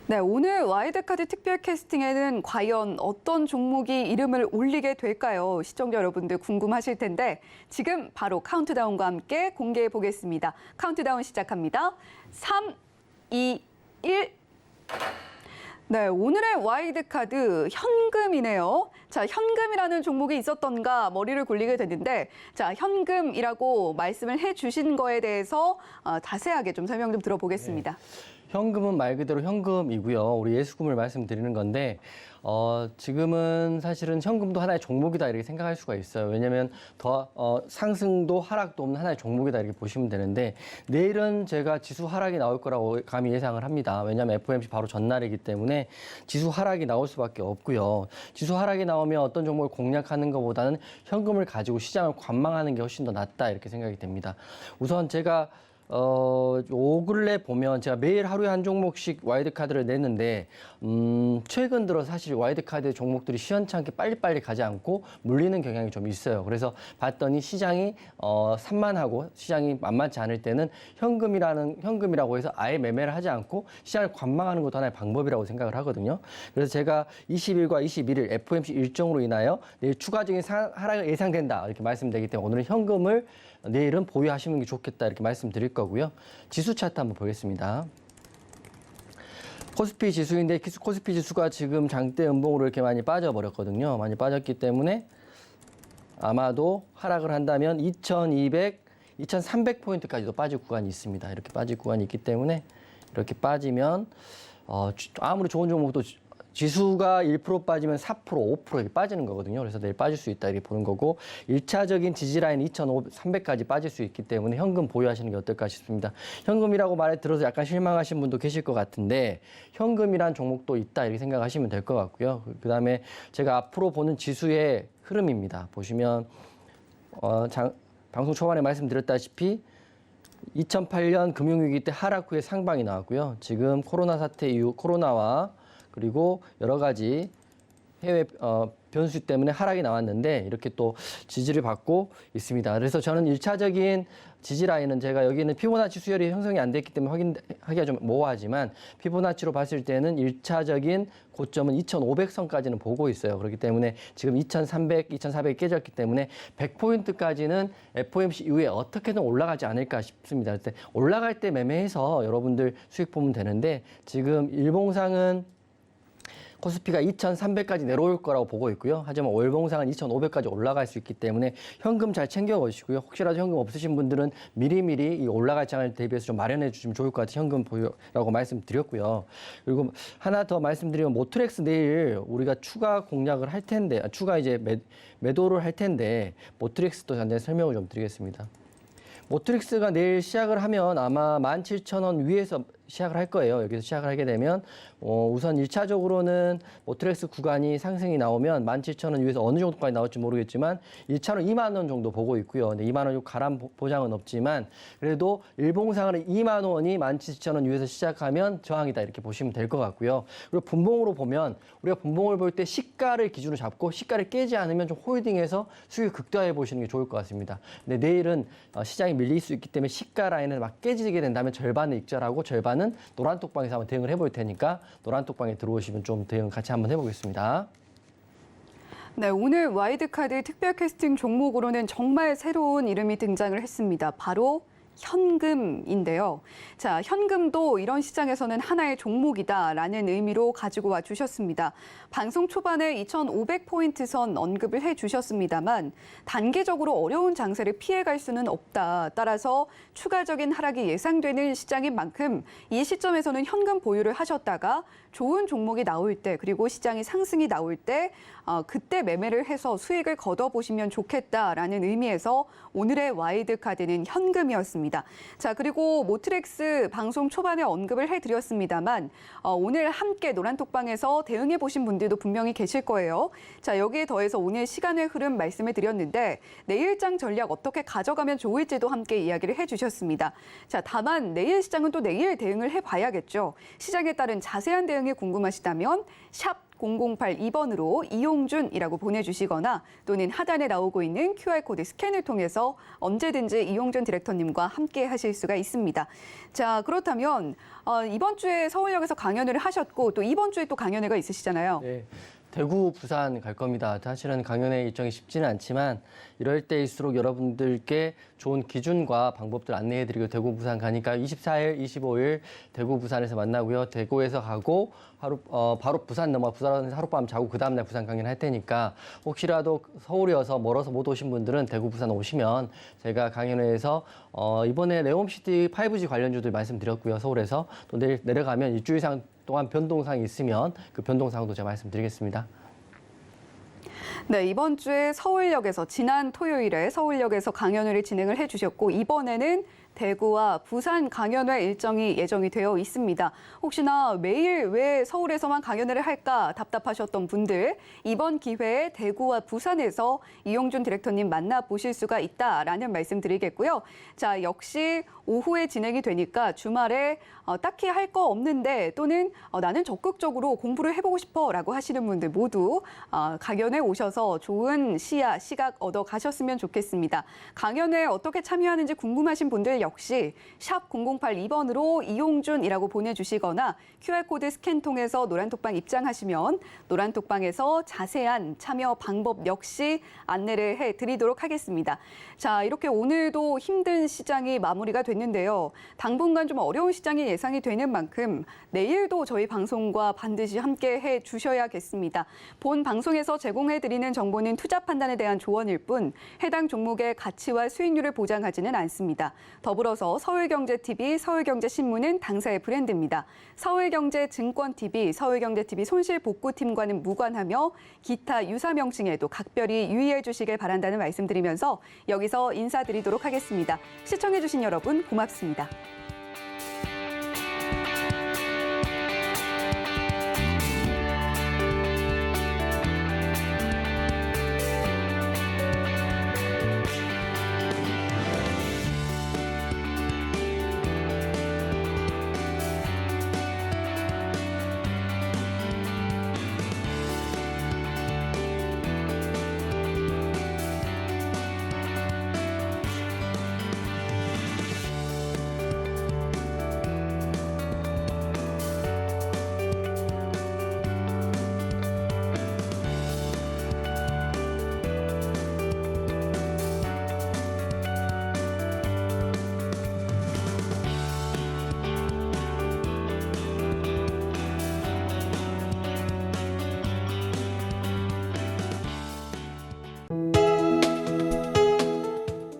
네, 오늘 와이드카드 특별 캐스팅에는 과연 어떤 종목이 이름을 올리게 될까요? 시청자 여러분들 궁금하실 텐데 지금 바로 카운트다운과 함께 공개해 보겠습니다. 카운트다운 시작합니다. 3, 2, 1. 네, 오늘의 와이드카드 현금이네요. 자, 현금이라는 종목이 있었던가 머리를 굴리게 됐는데 자, 현금이라고 말씀을 해주신 거에 대해서 자세하게 좀 설명 좀 들어보겠습니다. 네. 현금은 말 그대로 현금이고요. 우리 예수금을 말씀드리는 건데 지금은 사실은 현금도 하나의 종목이다 이렇게 생각할 수가 있어요. 왜냐하면 더 상승도 하락도 없는 하나의 종목이다 이렇게 보시면 되는데 내일은 제가 지수 하락이 나올 거라고 감히 예상을 합니다. 왜냐하면 FOMC 바로 전날이기 때문에 지수 하락이 나올 수밖에 없고요. 지수 하락이 나오면 어떤 종목을 공략하는 것보다는 현금을 가지고 시장을 관망하는 게 훨씬 더 낫다 이렇게 생각이 됩니다. 우선 제가 요 근래 보면 제가 매일 하루에 한 종목씩 와이드카드를 냈는데, 최근 들어 사실 와이드카드 종목들이 시원찮게 빨리빨리 가지 않고 물리는 경향이 좀 있어요. 그래서 봤더니 시장이 산만하고 시장이 만만치 않을 때는 현금이라고 해서 아예 매매를 하지 않고 시장을 관망하는 것도 하나의 방법이라고 생각을 하거든요. 그래서 제가 20일과 21일 FOMC 일정으로 인하여 내일 추가적인 하락이 예상된다 이렇게 말씀드리기 때문에 오늘은 현금을 내일은 보유하시는 게 좋겠다 이렇게 말씀드릴 거고요. 지수 차트 한번 보겠습니다. 코스피 지수인데 코스피 지수가 지금 장대 음봉으로 이렇게 많이 빠져버렸거든요. 많이 빠졌기 때문에 아마도 하락을 한다면 2,300포인트까지도 빠질 구간이 있습니다. 이렇게 빠질 구간이 있기 때문에 이렇게 빠지면 아무리 좋은 종목도 지수가 1% 빠지면 4%, 5% 이렇게 빠지는 거거든요. 그래서 내일 빠질 수 있다 이렇게 보는 거고 1차적인 지지라인 2,300까지 빠질 수 있기 때문에 현금 보유하시는 게 어떨까 싶습니다. 현금이라고 말해 들어서 약간 실망하신 분도 계실 것 같은데 현금이란 종목도 있다 이렇게 생각하시면 될 것 같고요. 그다음에 제가 앞으로 보는 지수의 흐름입니다. 보시면 방송 초반에 말씀드렸다시피 2008년 금융위기 때 하락 후에 상방이 나왔고요. 지금 코로나 사태 이후 코로나와 그리고 여러 가지 해외 변수 때문에 하락이 나왔는데 이렇게 또 지지를 받고 있습니다. 그래서 저는 1차적인 지지 라인은 제가 여기는 피보나치 수열이 형성이 안 됐기 때문에 확인하기가 좀 모호하지만 피보나치로 봤을 때는 1차적인 고점은 2,500선까지는 보고 있어요. 그렇기 때문에 지금 2,300, 2,400이 깨졌기 때문에 100포인트까지는 FOMC 이후에 어떻게든 올라가지 않을까 싶습니다. 그때 올라갈 때 매매해서 여러분들 수익 보면 되는데 지금 일봉상은 코스피가 2,300까지 내려올 거라고 보고 있고요. 하지만 월봉상은 2,500까지 올라갈 수 있기 때문에 현금 잘 챙겨 가시고요. 혹시라도 현금 없으신 분들은 미리미리 이 올라갈 장을 대비해서 좀 마련해 주시면 좋을 것 같아요. 현금 보유라고 말씀드렸고요. 그리고 하나 더 말씀드리면 모트렉스 내일 우리가 추가 공략을 할 텐데, 추가 이제 매도를 할 텐데 모트렉스도 간단히 설명을 좀 드리겠습니다. 모트릭스가 내일 시작을 하면 아마 17,000원 위에서 시작을 할 거예요. 여기서 시작을 하게 되면 우선 1차적으로는 모트렉스 구간이 상승이 나오면 17,000원 위에서 어느 정도까지 나올지 모르겠지만 1차로 2만 원 정도 보고 있고요. 근데 2만 원 가람 보장은 없지만 그래도 일봉상으로 2만 원이 17,000원 위에서 시작하면 저항이다 이렇게 보시면 될 것 같고요. 그리고 분봉으로 보면 우리가 분봉을 볼 때 시가를 기준으로 잡고 시가를 깨지 않으면 좀 홀딩해서 수익을 극대화해 보시는 게 좋을 것 같습니다. 근데 내일은 시장이 밀릴 수 있기 때문에 시가 라인을 막 깨지게 된다면 절반은 익절하고 절반은 노란 톡방에서 한번 대응을 해볼 테니까 노란 톡방에 들어오시면 좀 대응 같이 한번 해보겠습니다. 네, 오늘 와이드카드 특별 캐스팅 종목으로는 정말 새로운 이름이 등장을 했습니다. 바로 현금인데요. 자, 현금도 이런 시장에서는 하나의 종목이다라는 의미로 가지고 와 주셨습니다. 방송 초반에 2,500포인트 선 언급을 해 주셨습니다만 단계적으로 어려운 장세를 피해갈 수는 없다. 따라서 추가적인 하락이 예상되는 시장인 만큼 이 시점에서는 현금 보유를 하셨다가 좋은 종목이 나올 때 그리고 시장이 상승이 나올 때 그때 매매를 해서 수익을 거둬보시면 좋겠다라는 의미에서 오늘의 와이드카드는 현금이었습니다. 자, 그리고 모트렉스 방송 초반에 언급을 해드렸습니다만 오늘 함께 노란톡방에서 대응해 보신 분들도 분명히 계실 거예요. 자, 여기에 더해서 오늘 시간의 흐름 말씀을 드렸는데 내일장 전략 어떻게 가져가면 좋을지도 함께 이야기를 해주셨습니다. 자, 다만 내일 시장은 또 내일 대응을 해봐야겠죠. 시장에 따른 자세한 대응이 궁금하시다면 샵 0082번으로 이용준이라고 보내주시거나 또는 하단에 나오고 있는 QR코드 스캔을 통해서 언제든지 이용준 디렉터님과 함께 하실 수가 있습니다. 자, 그렇다면 이번 주에 서울역에서 강연회를 하셨고 또 이번 주에 또 강연회가 있으시잖아요. 네. 대구, 부산 갈 겁니다. 사실은 강연회 일정이 쉽지는 않지만 이럴 때일수록 여러분들께 좋은 기준과 방법들 안내해드리고 대구, 부산 가니까 24일, 25일 대구, 부산에서 만나고요. 대구에서 가고 바로 부산 넘어 부산에서 하룻밤 자고 그 다음날 부산 강연 할 테니까 혹시라도 서울이어서 멀어서 못 오신 분들은 대구, 부산 오시면 제가 강연회에서 이번에 네옴시티 5G 관련주들 말씀드렸고요. 서울에서 또 내일 내려가면 일주일 동안 변동사항이 있으면 그 변동사항도 제가 말씀드리겠습니다. 네, 이번 주에 서울역에서 지난 토요일에 서울역에서 강연회를 진행을 해주셨고 이번에는 대구와 부산 강연회 일정이 예정이 되어 있습니다. 혹시나 매일 왜 서울에서만 강연회를 할까 답답하셨던 분들 이번 기회에 대구와 부산에서 이용준 디렉터님 만나보실 수가 있다라는 말씀 드리겠고요. 자, 역시 오후에 진행이 되니까 주말에 딱히 할 거 없는데 또는 나는 적극적으로 공부를 해보고 싶어라고 하시는 분들 모두 강연에 오셔서 좋은 시각 얻어 가셨으면 좋겠습니다. 강연에 어떻게 참여하는지 궁금하신 분들 역시 샵 0082번으로 이용준이라고 보내주시거나 QR코드 스캔 통해서 노란톡방 입장하시면 노란톡방에서 자세한 참여 방법 역시 안내를 해드리도록 하겠습니다. 자, 이렇게 오늘도 힘든 시장이 마무리가 됐는데요. 당분간 좀 어려운 시장이 예상이 되는 만큼 내일도 저희 방송과 반드시 함께 해주셔야겠습니다. 본 방송에서 제공해드리는 정보는 투자 판단에 대한 조언일 뿐 해당 종목의 가치와 수익률을 보장하지는 않습니다. 더불어서 서울경제TV, 서울경제신문은 당사의 브랜드입니다. 서울경제증권TV, 서울경제TV 손실복구팀과는 무관하며 기타 유사 명칭에도 각별히 유의해 주시길 바란다는 말씀드리면서 여기서 인사드리도록 하겠습니다. 시청해주신 여러분 고맙습니다.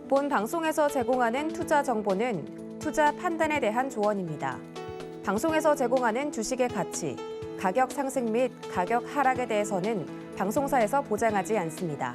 본 방송에서 제공하는 투자 정보는 투자 판단에 대한 조언입니다. 방송에서 제공하는 주식의 가치, 가격 상승 및 가격 하락에 대해서는 방송사에서 보장하지 않습니다.